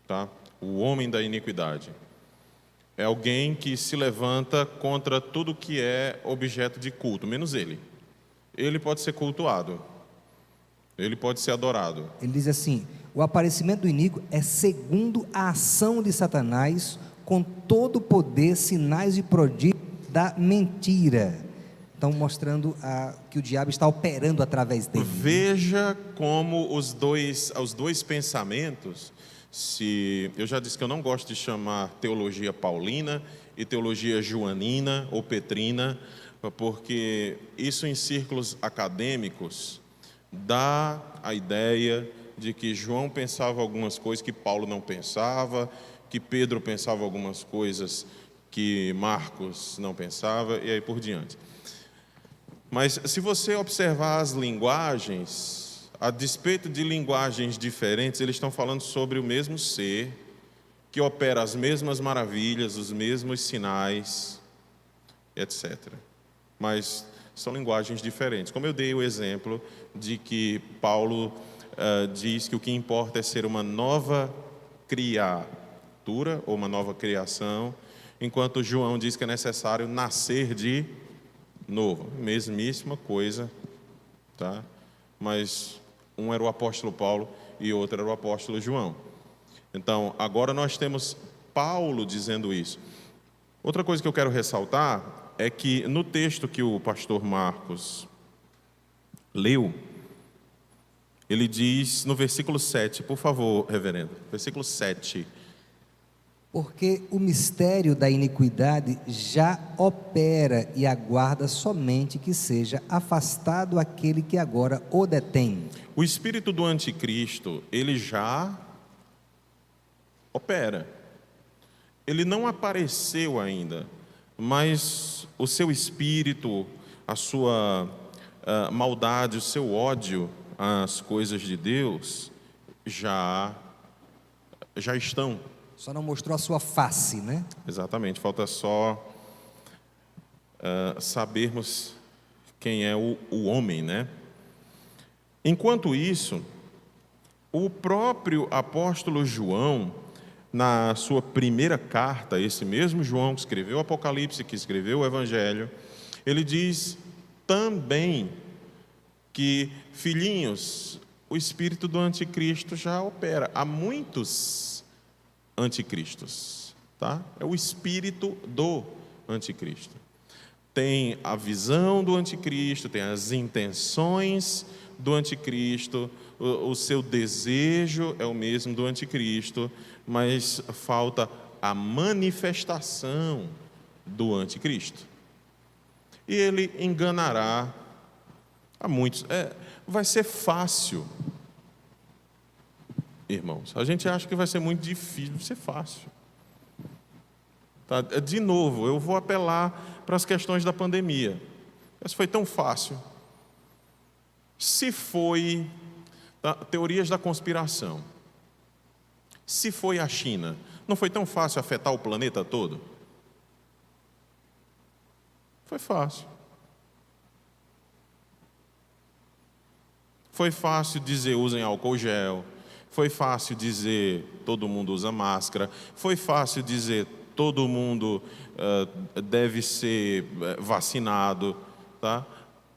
tá? O homem da iniquidade. É alguém que se levanta contra tudo que é objeto de culto, menos ele. Ele pode ser cultuado, ele pode ser adorado. Ele diz assim: o aparecimento do iníquo é segundo a ação de Satanás, com todo o poder, sinais e prodígios da mentira. Então, mostrando que o diabo está operando através dele. Veja como os dois pensamentos, eu já disse que eu não gosto de chamar teologia paulina e teologia joanina ou petrina, porque isso em círculos acadêmicos dá a ideia de que João pensava algumas coisas que Paulo não pensava, que Pedro pensava algumas coisas que Marcos não pensava, e aí por diante. Mas se você observar as linguagens, a despeito de linguagens diferentes, eles estão falando sobre o mesmo ser, que opera as mesmas maravilhas, os mesmos sinais, etc. Mas são linguagens diferentes. Como eu dei o exemplo de que Paulo diz que o que importa é ser uma nova criatura, ou uma nova criação, enquanto João diz que é necessário nascer de novo. Mesmíssima coisa, tá? Mas um era o apóstolo Paulo e outro era o apóstolo João. Então, agora nós temos Paulo dizendo isso. Outra coisa que eu quero ressaltar é que no texto que o pastor Marcos leu, ele diz no versículo 7, por favor, reverendo, versículo 7. Porque o mistério da iniquidade já opera e aguarda somente que seja afastado aquele que agora o detém. O espírito do anticristo, ele já opera. Ele não apareceu ainda, mas o seu espírito, a sua maldade, o seu ódio às coisas de Deus já estão. Só não mostrou a sua face, né? Exatamente, falta só sabermos quem é o homem, né? Enquanto isso, o próprio apóstolo João, na sua primeira carta, esse mesmo João que escreveu o Apocalipse, que escreveu o Evangelho, ele diz também que, filhinhos, o espírito do anticristo já opera. Há muitos anticristos, tá? É o espírito do anticristo. Tem a visão do anticristo, tem as intenções do anticristo, o seu desejo é o mesmo do anticristo, mas falta a manifestação do anticristo. E ele enganará a muitos. Vai ser fácil irmãos. A gente acha que vai ser muito difícil, vai ser fácil. Tá? De novo, eu vou apelar para as questões da pandemia. Isso foi tão fácil. Se foi teorias da conspiração, se foi a China, não foi tão fácil afetar o planeta todo? Foi fácil. Foi fácil dizer usem álcool gel. Foi fácil dizer todo mundo usa máscara. Foi fácil dizer todo mundo deve ser vacinado. Tá?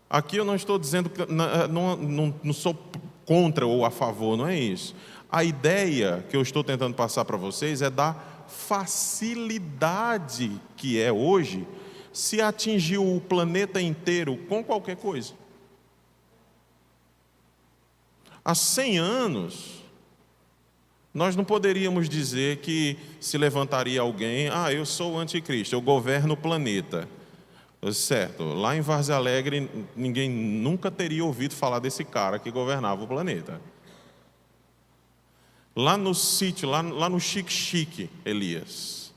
Aqui eu não estou dizendo que não sou contra ou a favor, não é isso. A ideia que eu estou tentando passar para vocês é da facilidade que é hoje se atingir o planeta inteiro com qualquer coisa. Há 100 anos, nós não poderíamos dizer que se levantaria alguém, eu sou o anticristo, eu governo o planeta. Certo, lá em Várzea Alegre, ninguém nunca teria ouvido falar desse cara que governava o planeta. Lá no sítio, lá no Xique-Xique, Elias.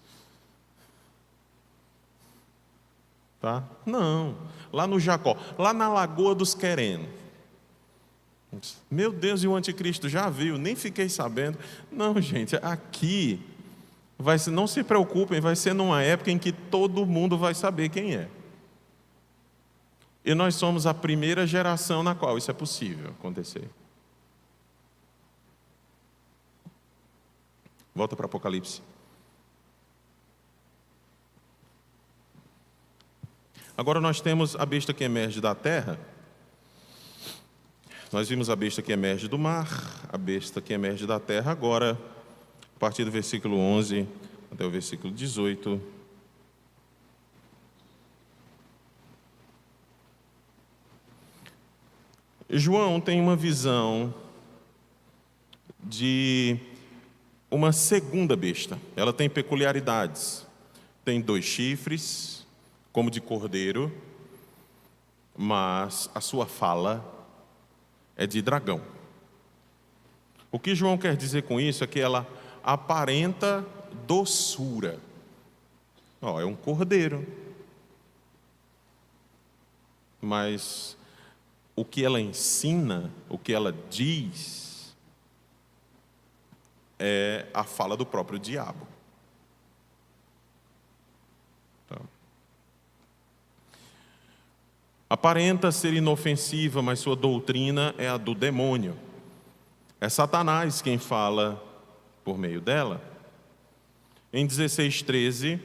Tá? Não, lá no Jacó, lá na Lagoa dos Querendo. Meu Deus, e o anticristo já viu, nem fiquei sabendo. Não, gente, aqui, não se preocupem, vai ser numa época em que todo mundo vai saber quem é. E nós somos a primeira geração na qual isso é possível acontecer. Volta para Apocalipse. Agora nós temos a besta que emerge da terra. Nós vimos a besta que emerge do mar, a besta que emerge da terra. Agora, a partir do versículo 11 até o versículo 18. João tem uma visão de uma segunda besta. Ela tem peculiaridades. Tem 2 chifres, como de cordeiro, mas a sua fala é de dragão. O que João quer dizer com isso é que ela aparenta doçura. É um cordeiro. Mas o que ela ensina, o que ela diz, é a fala do próprio diabo. Então, aparenta ser inofensiva, mas sua doutrina é a do demônio. É Satanás quem fala por meio dela. Em 16:13,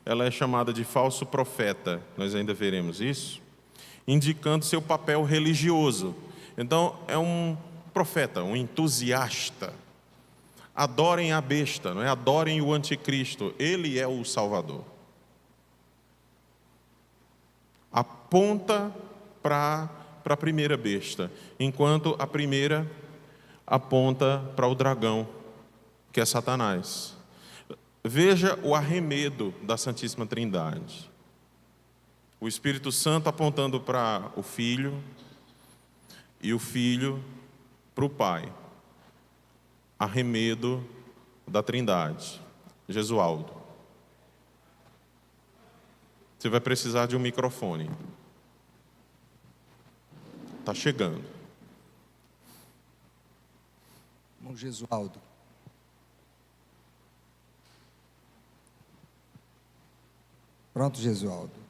ela é chamada de falso profeta. Nós ainda veremos isso. Indicando seu papel religioso. Então, é um profeta, um entusiasta. Adorem a besta, não é? Adorem o anticristo. Ele é o Salvador. Aponta para a primeira besta, enquanto a primeira aponta para o dragão, que é Satanás. Veja o arremedo da Santíssima Trindade. O Espírito Santo apontando para o Filho e o Filho para o Pai. Arremedo da Trindade. Jesualdo. Você vai precisar de um microfone. Está chegando. Irmão Jesualdo. Pronto, Jesualdo.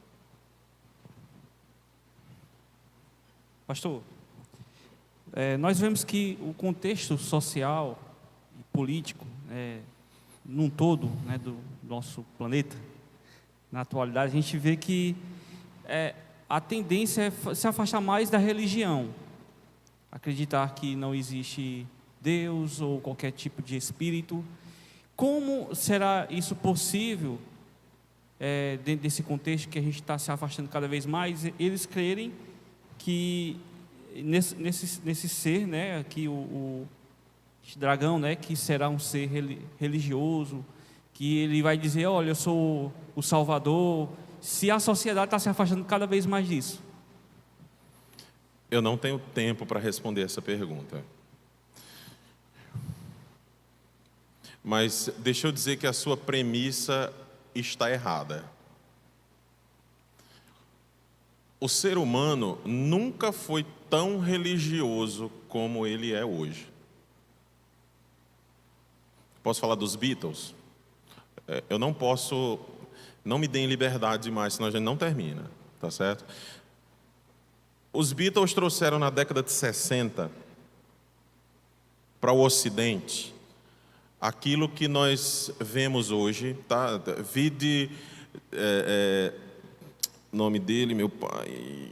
Pastor, nós vemos que o contexto social e político, num todo, do nosso planeta, na atualidade, a gente vê que a tendência é se afastar mais da religião, acreditar que não existe Deus ou qualquer tipo de espírito. Como será isso possível, dentro desse contexto que a gente está se afastando cada vez mais, eles crerem que nesse ser, aqui o dragão, que será um ser religioso, que ele vai dizer, olha, eu sou o Salvador, se a sociedade está se afastando cada vez mais disso? Eu não tenho tempo para responder essa pergunta. Mas deixa eu dizer que a sua premissa está errada. O ser humano nunca foi tão religioso como ele é hoje. Posso falar dos Beatles? Eu não posso, não me deem liberdade demais, senão a gente não termina, tá certo? Os Beatles trouxeram na década de 60 para o Ocidente aquilo que nós vemos hoje, tá? Vide, nome dele, meu pai,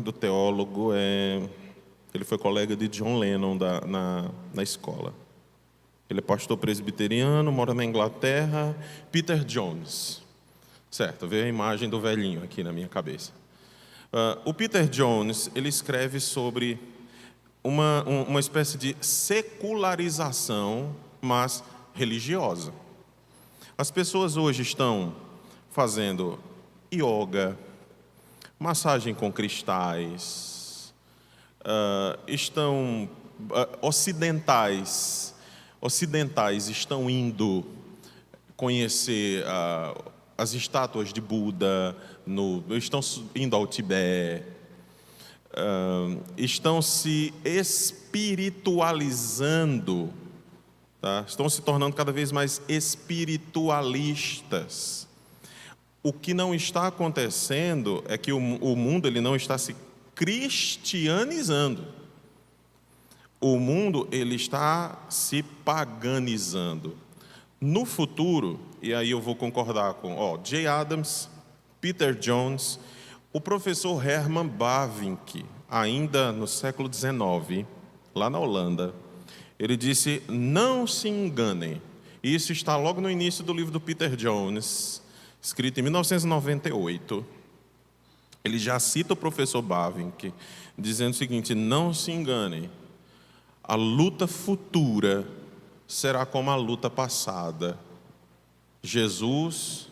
do teólogo, ele foi colega de John Lennon na escola. Ele é pastor presbiteriano, mora na Inglaterra, Peter Jones. Certo, veio a imagem do velhinho aqui na minha cabeça. O Peter Jones, ele escreve sobre uma espécie de secularização, mas religiosa. As pessoas hoje estão fazendo yoga, massagem com cristais, ocidentais estão indo conhecer as estátuas de Buda, estão indo ao Tibete, estão se espiritualizando, tá? Estão se tornando cada vez mais espiritualistas. O que não está acontecendo é que o mundo ele não está se cristianizando. O mundo ele está se paganizando. No futuro, e aí eu vou concordar com Jay Adams, Peter Jones, o professor Herman Bavinck, ainda no século XIX, lá na Holanda, ele disse: não se enganem. E isso está logo no início do livro do Peter Jones, escrito em 1998. Ele já cita o professor Bavinck, dizendo o seguinte: não se enganem. A luta futura será como a luta passada. Jesus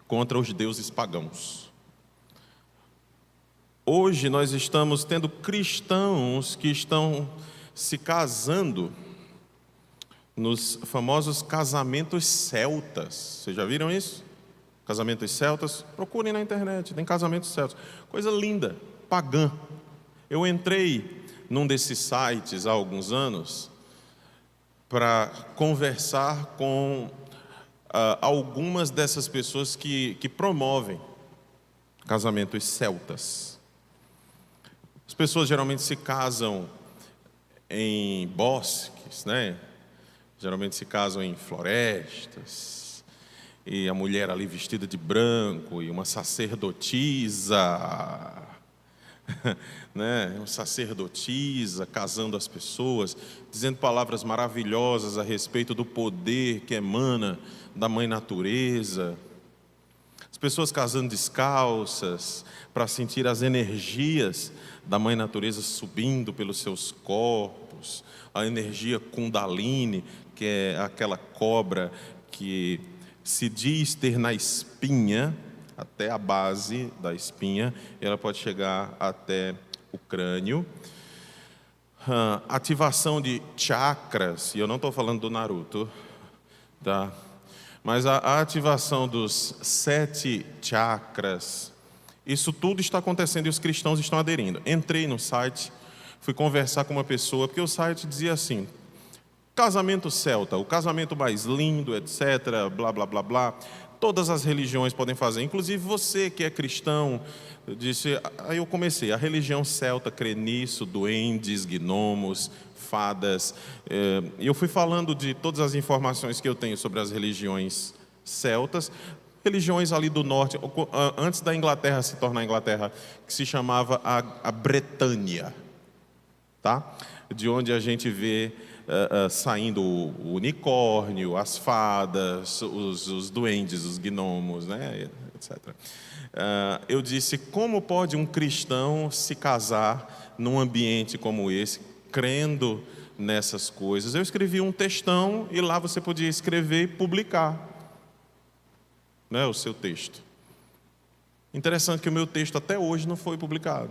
contra os deuses pagãos. Hoje nós estamos tendo cristãos que estão se casando nos famosos casamentos celtas. Vocês já viram isso? Casamentos celtas? Procurem na internet, tem casamentos celtas. Coisa linda, pagã. Eu entrei num desses sites há alguns anos para conversar com algumas dessas pessoas que promovem casamentos celtas. As pessoas geralmente se casam em bosques, né? Geralmente se casam em florestas, e a mulher ali vestida de branco, e uma sacerdotisa, né? Uma sacerdotisa casando as pessoas, dizendo palavras maravilhosas a respeito do poder que emana da mãe natureza. As pessoas casando descalças para sentir as energias da mãe natureza subindo pelos seus corpos, a energia Kundalini, que é aquela cobra que se diz ter na espinha, até a base da espinha, ela pode chegar até o crânio. Ativação de chakras, e eu não estou falando do Naruto, tá? Mas a ativação dos 7 chakras, isso tudo está acontecendo e os cristãos estão aderindo. Entrei no site, fui conversar com uma pessoa, porque o site dizia assim: casamento celta, o casamento mais lindo, etc, blá, blá, blá, blá. Todas as religiões podem fazer, inclusive você que é cristão. Eu disse, aí eu comecei, a religião celta crê nisso, duendes, gnomos, fadas. E eu fui falando de todas as informações que eu tenho sobre as religiões celtas, religiões ali do norte, antes da Inglaterra se tornar Inglaterra, que se chamava a Bretanha, tá? De onde a gente vê saindo o unicórnio, as fadas, os duendes, os gnomos, né, etc. Eu disse, como pode um cristão se casar num ambiente como esse, crendo nessas coisas? Eu escrevi um textão e lá você podia escrever e publicar, né, o seu texto. Interessante que o meu texto até hoje não foi publicado.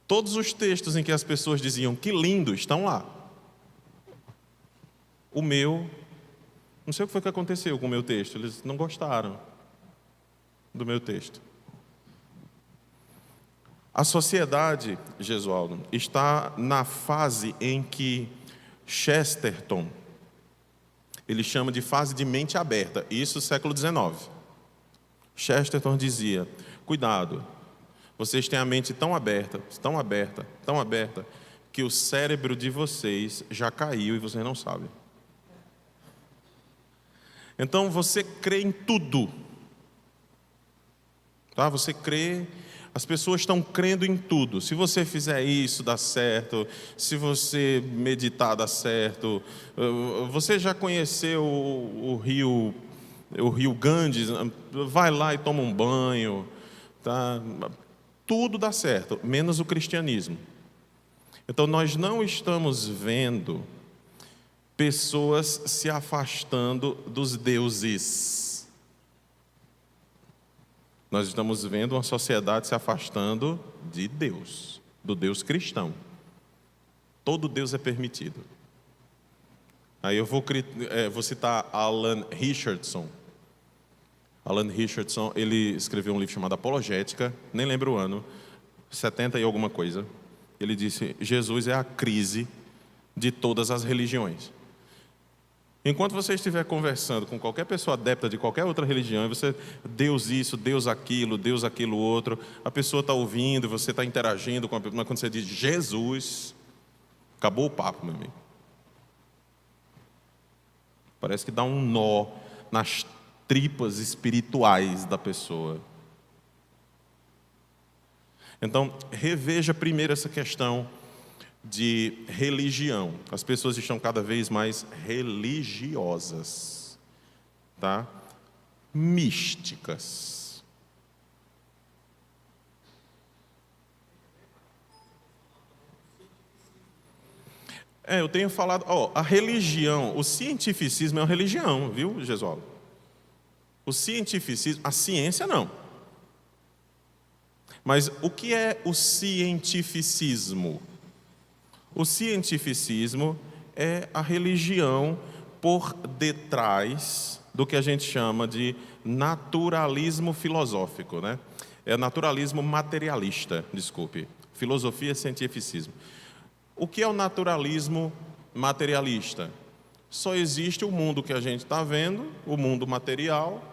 Todos os textos em que as pessoas diziam que lindo estão lá. O meu, não sei o que foi que aconteceu com o meu texto, eles não gostaram do meu texto. A sociedade, Gesualdo, está na fase em que Chesterton, ele chama de fase de mente aberta, isso século XIX. Chesterton dizia, cuidado, vocês têm a mente tão aberta, tão aberta, tão aberta, que o cérebro de vocês já caiu e vocês não sabem. Então você crê em tudo. Tá? Você crê, as pessoas estão crendo em tudo. Se você fizer isso, dá certo. Se você meditar, dá certo. Você já conheceu o rio Ganges? Vai lá e toma um banho. Tá? Tudo dá certo, menos o cristianismo. Então nós não estamos vendo pessoas se afastando dos deuses. Nós estamos vendo uma sociedade se afastando de Deus, do Deus cristão. Todo Deus é permitido. Aí eu vou citar Alan Richardson. Alan Richardson, ele escreveu um livro chamado Apologética, nem lembro o ano, 70 e alguma coisa. Ele disse, Jesus é a crise de todas as religiões. Enquanto você estiver conversando com qualquer pessoa adepta de qualquer outra religião, e você, Deus isso, Deus aquilo outro, a pessoa está ouvindo, você está interagindo com a pessoa, mas quando você diz Jesus, acabou o papo, meu amigo. Parece que dá um nó nas tripas espirituais da pessoa. Então, reveja primeiro essa questão de religião. As pessoas estão cada vez mais religiosas, tá? Místicas. Eu tenho falado, a religião, o cientificismo é uma religião, viu, Gesualdo? O cientificismo, a ciência não. Mas o que é o cientificismo? O cientificismo é a religião por detrás do que a gente chama de naturalismo filosófico, né? É naturalismo materialista, desculpe. Filosofia e cientificismo. O que é o naturalismo materialista? Só existe o mundo que a gente está vendo, o mundo material,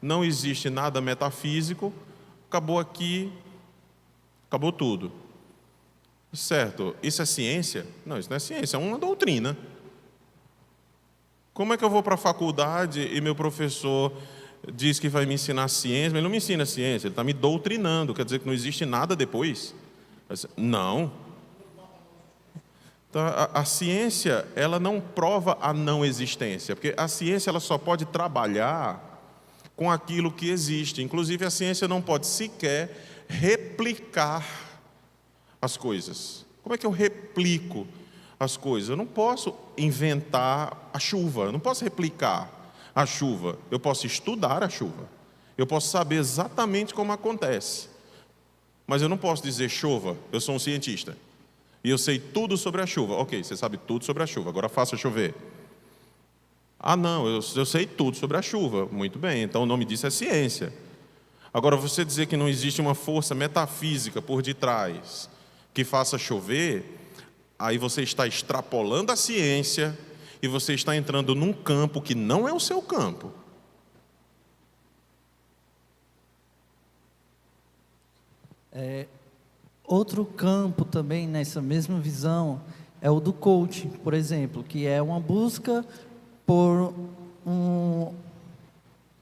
não existe nada metafísico, acabou aqui, acabou tudo. Certo, isso é ciência? Não, isso não é ciência, é uma doutrina. Como é que eu vou para a faculdade e meu professor diz que vai me ensinar ciência, mas ele não me ensina ciência, ele está me doutrinando, quer dizer que não existe nada depois? Não. Então, a ciência, ela não prova a não existência, porque a ciência ela só pode trabalhar com aquilo que existe. Inclusive, a ciência não pode sequer replicar as coisas. Como é que eu replico as coisas? Eu não posso inventar a chuva, eu não posso replicar a chuva. Eu posso estudar a chuva. Eu posso saber exatamente como acontece. Mas eu não posso dizer chova, eu sou um cientista. E eu sei tudo sobre a chuva. Ok, você sabe tudo sobre a chuva, agora faça chover. Ah, não, eu sei tudo sobre a chuva. Muito bem, então o nome disso é ciência. Agora, você dizer que não existe uma força metafísica por detrás que faça chover, aí você está extrapolando a ciência e você está entrando num campo que não é o seu campo. Outro campo também nessa mesma visão é o do coaching, por exemplo, que é uma busca por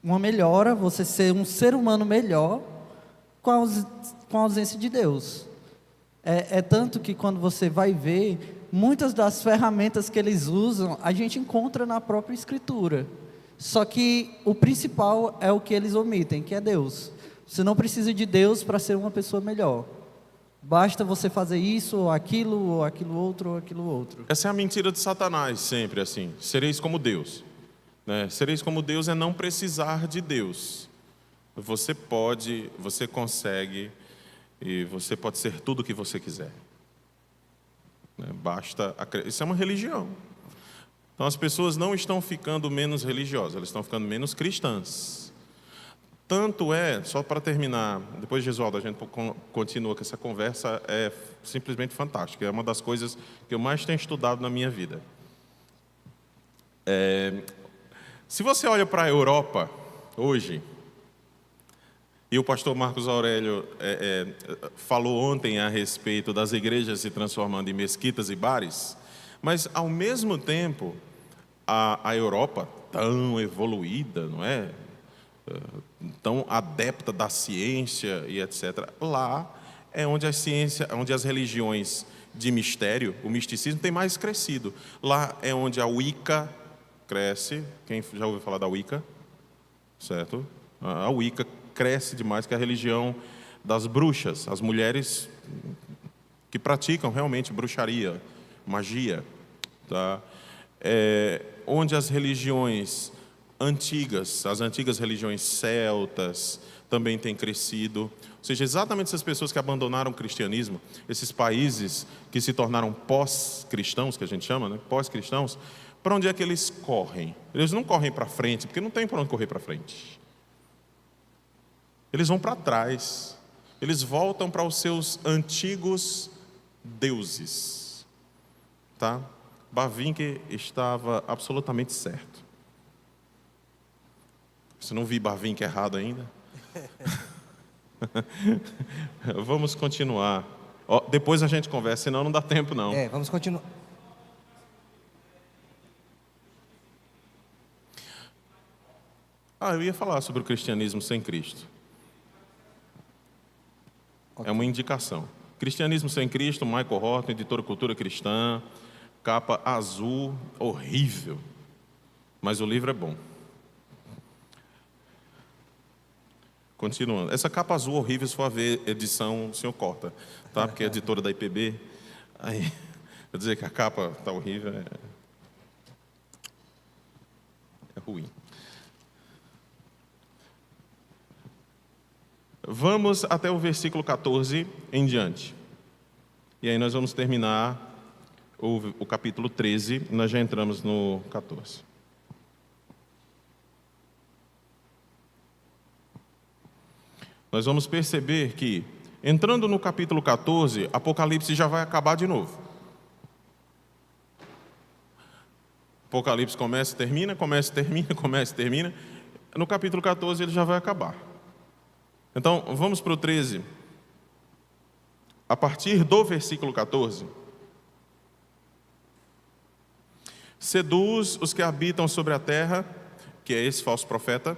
uma melhora, você ser um ser humano melhor com a ausência de Deus. É tanto que quando você vai ver, muitas das ferramentas que eles usam, a gente encontra na própria Escritura. Só que o principal é o que eles omitem, que é Deus. Você não precisa de Deus para ser uma pessoa melhor. Basta você fazer isso, ou aquilo outro, ou aquilo outro. Essa é a mentira de Satanás, sempre assim. Sereis como Deus. Né? Sereis como Deus é não precisar de Deus. Você pode, você consegue, e você pode ser tudo o que você quiser. Né? Basta, isso é uma religião. Então as pessoas não estão ficando menos religiosas, elas estão ficando menos cristãs. Tanto é, só para terminar, depois de Jesualdo a gente continua com essa conversa, é simplesmente fantástica, é uma das coisas que eu mais tenho estudado na minha vida. Se você olha para a Europa hoje, e o pastor Marcos Aurélio falou ontem a respeito das igrejas se transformando em mesquitas e bares, mas ao mesmo tempo a Europa tão evoluída, não é? Tão adepta da ciência e etc. Lá é onde onde as religiões de mistério, o misticismo tem mais crescido. Lá é onde a Wicca cresce. Quem já ouviu falar da Wicca? Certo? A Wicca cresce demais, que é a religião das bruxas, as mulheres que praticam realmente bruxaria, magia, tá? Onde as religiões antigas, as antigas religiões celtas também têm crescido. Ou seja, exatamente essas pessoas que abandonaram o cristianismo, esses países que se tornaram pós-cristãos, que a gente chama, né? Pós-cristãos, para onde é que eles correm? Eles não correm para frente, porque não tem para onde correr para frente. Eles vão para trás. Eles voltam para os seus antigos deuses. Tá? Bavinck estava absolutamente certo. Se não vi Bavinck errado ainda. Vamos continuar. Depois a gente conversa, senão não dá tempo não. Vamos continuar. Eu ia falar sobre o cristianismo sem Cristo. Okay. É uma indicação. Cristianismo sem Cristo, Michael Horton, editora Cultura Cristã, capa azul, horrível. Mas o livro é bom. Continuando. Essa capa azul horrível, se for ver edição, o senhor corta, tá? Porque é editora da IPB. Aí, eu dizer que a capa está horrível, é ruim. Vamos até o versículo 14 em diante. E aí nós vamos terminar o capítulo 13, nós já entramos no 14. Nós vamos perceber que, entrando no capítulo 14, Apocalipse já vai acabar de novo. Apocalipse começa e termina, começa e termina, começa e termina. No capítulo 14 ele já vai acabar. Então, vamos para o 13. A partir do versículo 14. Seduz os que habitam sobre a terra, que é esse falso profeta,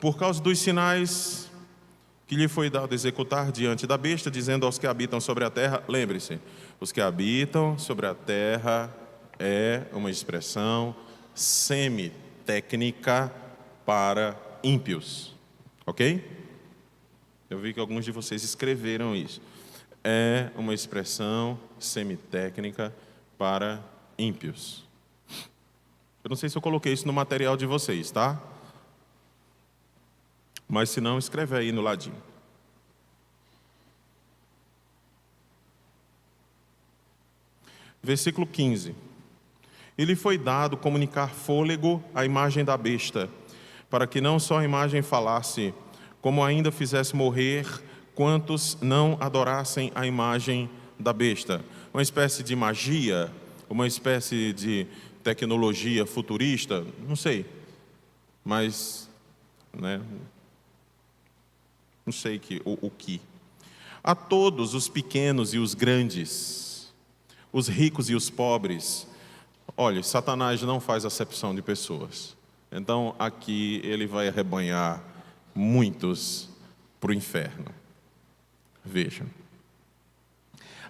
por causa dos sinais que lhe foi dado executar diante da besta, dizendo aos que habitam sobre a terra, lembre-se, os que habitam sobre a terra é uma expressão semi-técnica para ímpios, ok? Eu vi que alguns de vocês escreveram isso. É uma expressão semi-técnica para ímpios. Eu não sei se eu coloquei isso no material de vocês, tá? Mas se não, escreve aí no ladinho. Versículo 15. E lhe foi dado comunicar fôlego à imagem da besta, para que não só a imagem falasse, como ainda fizesse morrer quantos não adorassem a imagem da besta. Uma espécie de magia, uma espécie de tecnologia futurista, não sei. Mas, né, não sei o que. A todos os pequenos e os grandes, os ricos e os pobres. Olha, Satanás não faz acepção de pessoas. Então, aqui ele vai arrebanhar muitos para o inferno. Vejam.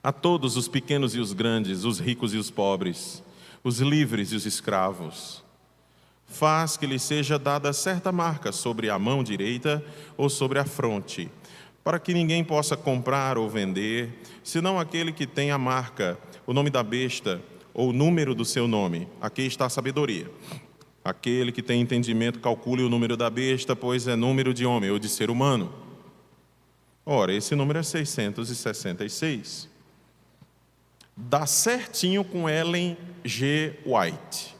A todos os pequenos e os grandes, os ricos e os pobres, os livres e os escravos, faz que lhe seja dada certa marca sobre a mão direita ou sobre a fronte, para que ninguém possa comprar ou vender, senão aquele que tem a marca, o nome da besta ou o número do seu nome. Aqui está a sabedoria. Aquele que tem entendimento calcule o número da besta, pois é número de homem ou de ser humano. Ora, esse número é 666. dá certinho com Ellen G. White.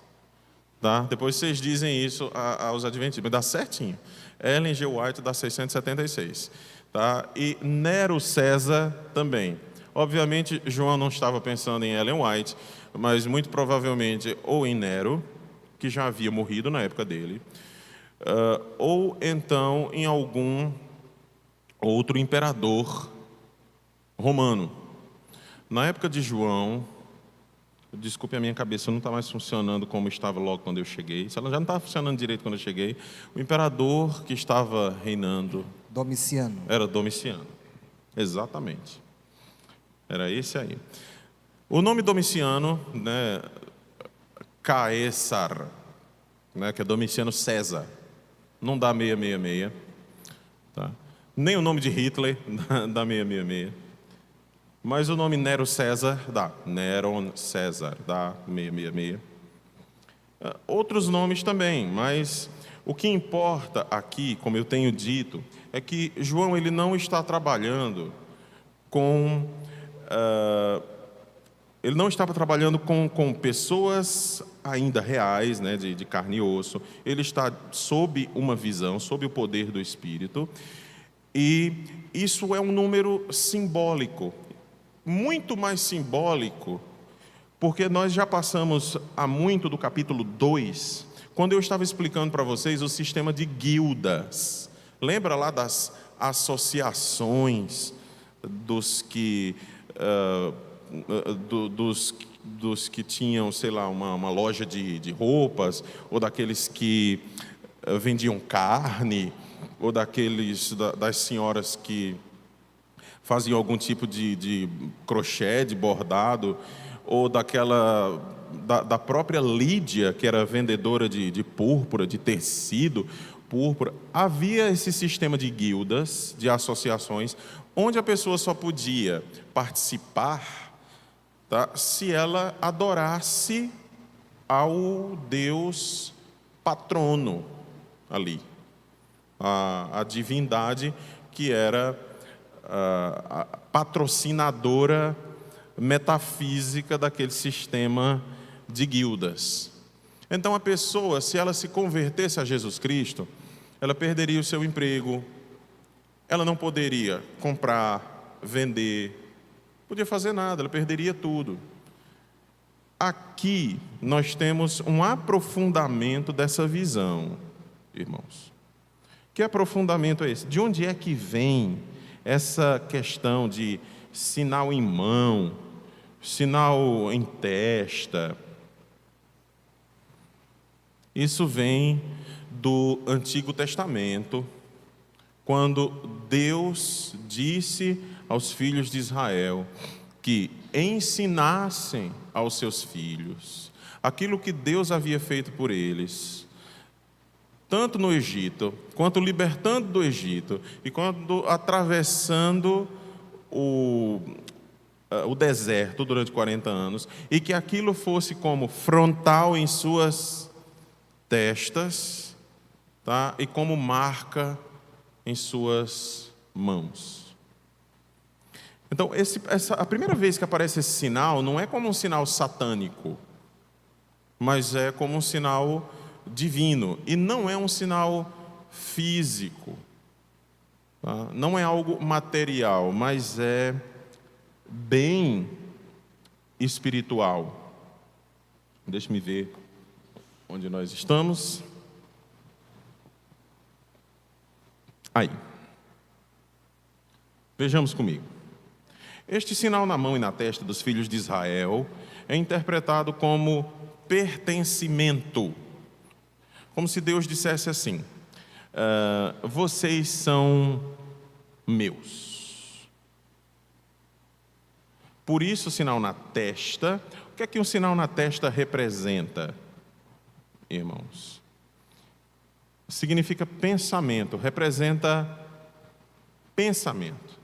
Tá? Depois vocês dizem isso aos adventistas, mas dá certinho. Ellen G. White dá 676. Tá? E Nero César também. Obviamente, João não estava pensando em Ellen White, mas muito provavelmente ou em Nero, que já havia morrido na época dele, ou então em algum outro imperador romano. Na época de João, desculpe a minha cabeça, não está mais funcionando como estava logo quando eu cheguei. Se ela já não estava funcionando direito quando eu cheguei, o imperador que estava reinando Domiciano. era Domiciano. Exatamente. Era esse aí. O nome Domiciano, né, Caesar, né, que é Domiciano César, não dá 666, tá? Nem o nome de Hitler dá 666. Mas o nome Nero César dá. Neron César dá 666. Outros nomes também, mas o que importa aqui, como eu tenho dito, é que João ele não está trabalhando com... ele não estava trabalhando com pessoas ainda reais, né, de carne e osso. Ele está sob uma visão, sob o poder do Espírito. E isso é um número simbólico. Muito mais simbólico, porque nós já passamos há muito do capítulo 2, quando eu estava explicando para vocês o sistema de guildas. Lembra lá das associações dos que dos que tinham, sei lá, uma loja de roupas, ou daqueles que vendiam carne, ou das senhoras que faziam algum tipo de crochê, de bordado, ou da própria Lídia, que era vendedora de púrpura, de tecido púrpura. Havia esse sistema de guildas, de associações, onde a pessoa só podia participar, tá, se ela adorasse ao Deus patrono ali, a divindade que era a patrocinadora metafísica daquele sistema de guildas. Então a pessoa, se ela se convertesse a Jesus Cristo, ela perderia o seu emprego, ela não poderia comprar, vender, não podia fazer nada, ela perderia tudo. Aqui nós temos um aprofundamento dessa visão, irmãos. Que aprofundamento é esse? De onde é que vem essa questão de sinal em mão, sinal em testa? Isso vem do Antigo Testamento, quando Deus disse aos filhos de Israel que ensinassem aos seus filhos aquilo que Deus havia feito por eles, tanto no Egito, quanto libertando do Egito, e quando atravessando o deserto durante 40 anos, e que aquilo fosse como frontal em suas testas, tá? E como marca em suas mãos. Então, a primeira vez que aparece esse sinal, não é como um sinal satânico, mas é como um sinal divino, e não é um sinal físico, tá? Não é algo material, mas é bem espiritual. Deixe-me ver onde nós estamos. Aí. Vejamos comigo. Este sinal na mão e na testa dos filhos de Israel é interpretado como pertencimento. Como se Deus dissesse assim: vocês são meus. Por isso o sinal na testa. O que é que um sinal na testa representa, irmãos? Significa pensamento, representa pensamento.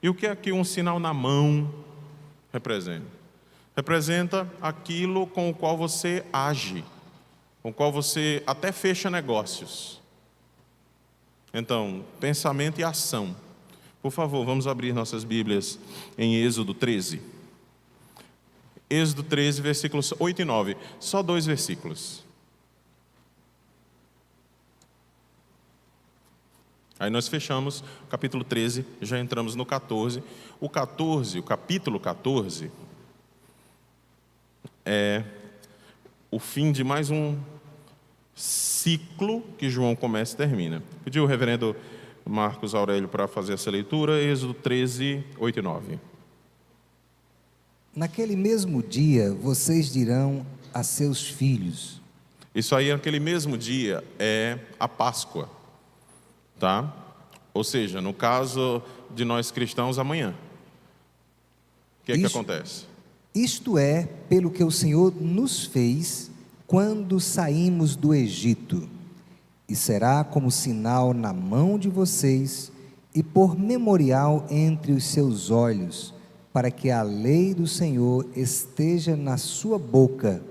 E o que é que um sinal na mão representa? Representa aquilo com o qual você age, com o qual você até fecha negócios. Então, pensamento e ação. Por favor, vamos abrir nossas Bíblias em Êxodo 13. Êxodo 13, versículos 8 e 9. Só 2 versículos. Aí nós fechamos o capítulo 13, já entramos no 14. O capítulo 14, é o fim de mais um ciclo que João começa e termina. Pediu o reverendo Marcos Aurélio para fazer essa leitura, Êxodo 13, 8 e 9. Naquele mesmo dia, vocês dirão a seus filhos. Isso aí, naquele mesmo dia, é a Páscoa, tá? Ou seja, no caso de nós cristãos, amanhã. O que é que acontece? Isto é pelo que o Senhor nos fez quando saímos do Egito, e será como sinal na mão de vocês e por memorial entre os seus olhos, para que a lei do Senhor esteja na sua boca,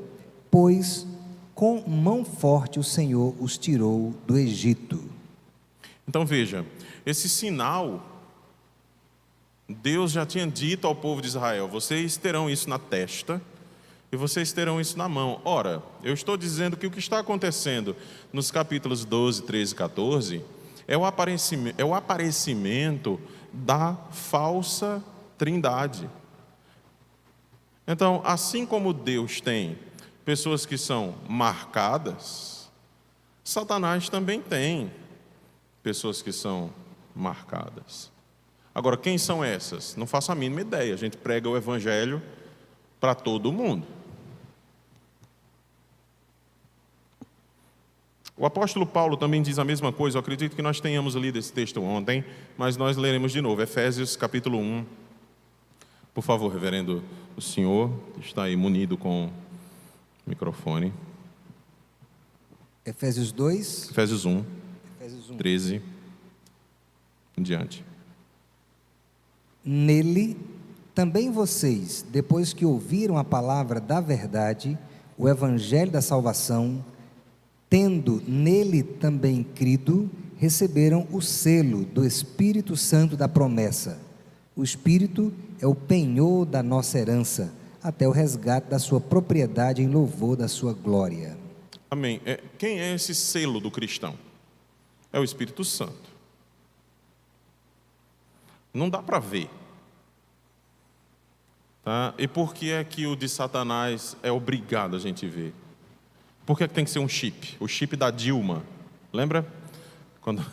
pois com mão forte o Senhor os tirou do Egito. Então veja, esse sinal, Deus já tinha dito ao povo de Israel: vocês terão isso na testa e vocês terão isso na mão. Ora, eu estou dizendo que o que está acontecendo nos capítulos 12, 13 e 14 é o aparecimento da falsa trindade. Então, assim como Deus tem pessoas que são marcadas, Satanás também tem pessoas que são marcadas. Agora, quem são essas? Não faço a mínima ideia. A gente prega o evangelho para todo mundo. O apóstolo Paulo também diz a mesma coisa. Eu acredito que nós tenhamos lido esse texto ontem, mas nós leremos de novo. Efésios capítulo 1. Por favor, reverendo, o senhor está aí munido com o microfone. Efésios 2. Efésios 1, Efésios 1. 13 em diante. Nele, também vocês, depois que ouviram a palavra da verdade, o evangelho da salvação, tendo nele também crido, receberam o selo do Espírito Santo da promessa. O Espírito é o penhor da nossa herança, até o resgate da sua propriedade em louvor da sua glória. Amém. Quem é esse selo do cristão? É o Espírito Santo. Não dá para ver. Tá? E por que é que o de Satanás é obrigado a gente ver? Por que é que tem que ser um chip? O chip da Dilma. Lembra? Quando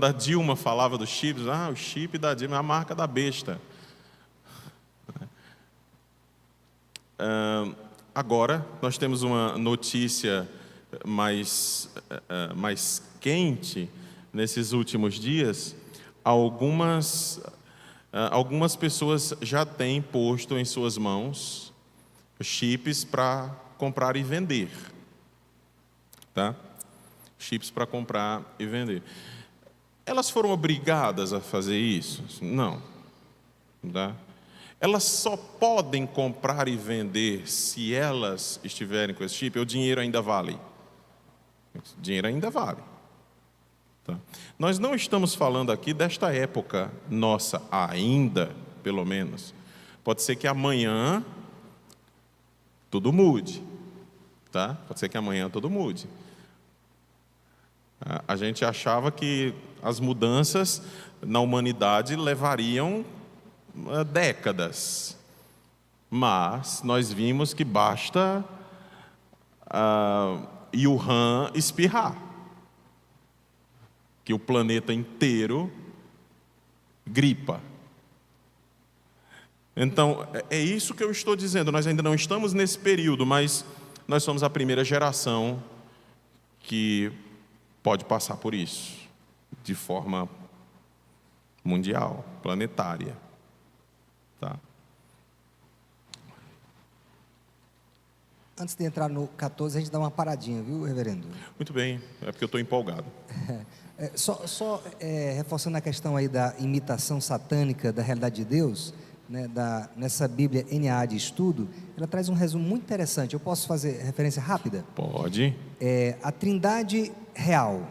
a Dilma falava dos chips, o chip da Dilma é a marca da besta. Agora, nós temos uma notícia mais quente nesses últimos dias. Algumas pessoas já têm posto em suas mãos chips para comprar e vender. Tá? Chips para comprar e vender. Elas foram obrigadas a fazer isso? Não. Tá? Elas só podem comprar e vender se elas estiverem com esse chip, ou o dinheiro ainda vale? O dinheiro ainda vale. Tá? Nós não estamos falando aqui desta época nossa ainda, pelo menos. Pode ser que amanhã tudo mude. Tá? Pode ser que amanhã tudo mude. A gente achava que as mudanças na humanidade levariam décadas, mas nós vimos que basta Wuhan espirrar, que o planeta inteiro gripa. Então, é isso que eu estou dizendo. Nós ainda não estamos nesse período, mas nós somos a primeira geração que pode passar por isso, de forma mundial, planetária. Tá? Antes de entrar no 14, a gente dá uma paradinha, viu, reverendo? Muito bem, é porque eu estou empolgado. Reforçando a questão aí da imitação satânica da realidade de Deus, né, nessa Bíblia NAA de estudo, ela traz um resumo muito interessante. Eu posso fazer referência rápida? Pode. A Trindade real,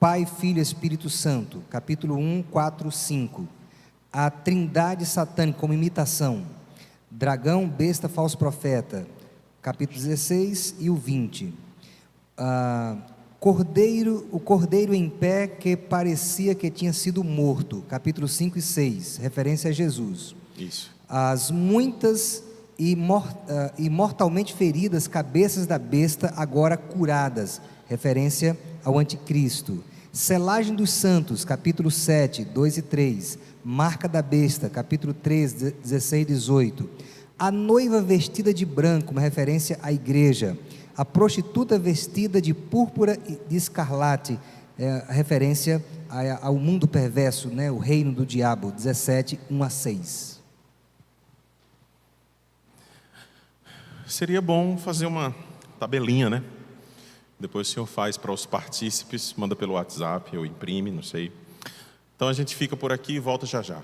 Pai, Filho e Espírito Santo, capítulo 1, 4, 5. A Trindade satânica como imitação, Dragão, besta, falso profeta, capítulo 16 e o 20. O cordeiro em pé que parecia que tinha sido morto, capítulo 5 e 6, referência a Jesus. Isso. As muitas e mortalmente feridas cabeças da besta agora curadas, referência ao anticristo. Selagem dos santos, capítulo 7, 2 e 3, marca da besta, capítulo 3, 16 e 18. A noiva vestida de branco, uma referência à igreja. A prostituta vestida de púrpura e de escarlate, referência ao mundo perverso, né? O reino do diabo, 17, 1 a 6. Seria bom fazer uma tabelinha, né? Depois o senhor faz para os partícipes, manda pelo WhatsApp ou imprime, não sei. Então a gente fica por aqui e volta já já.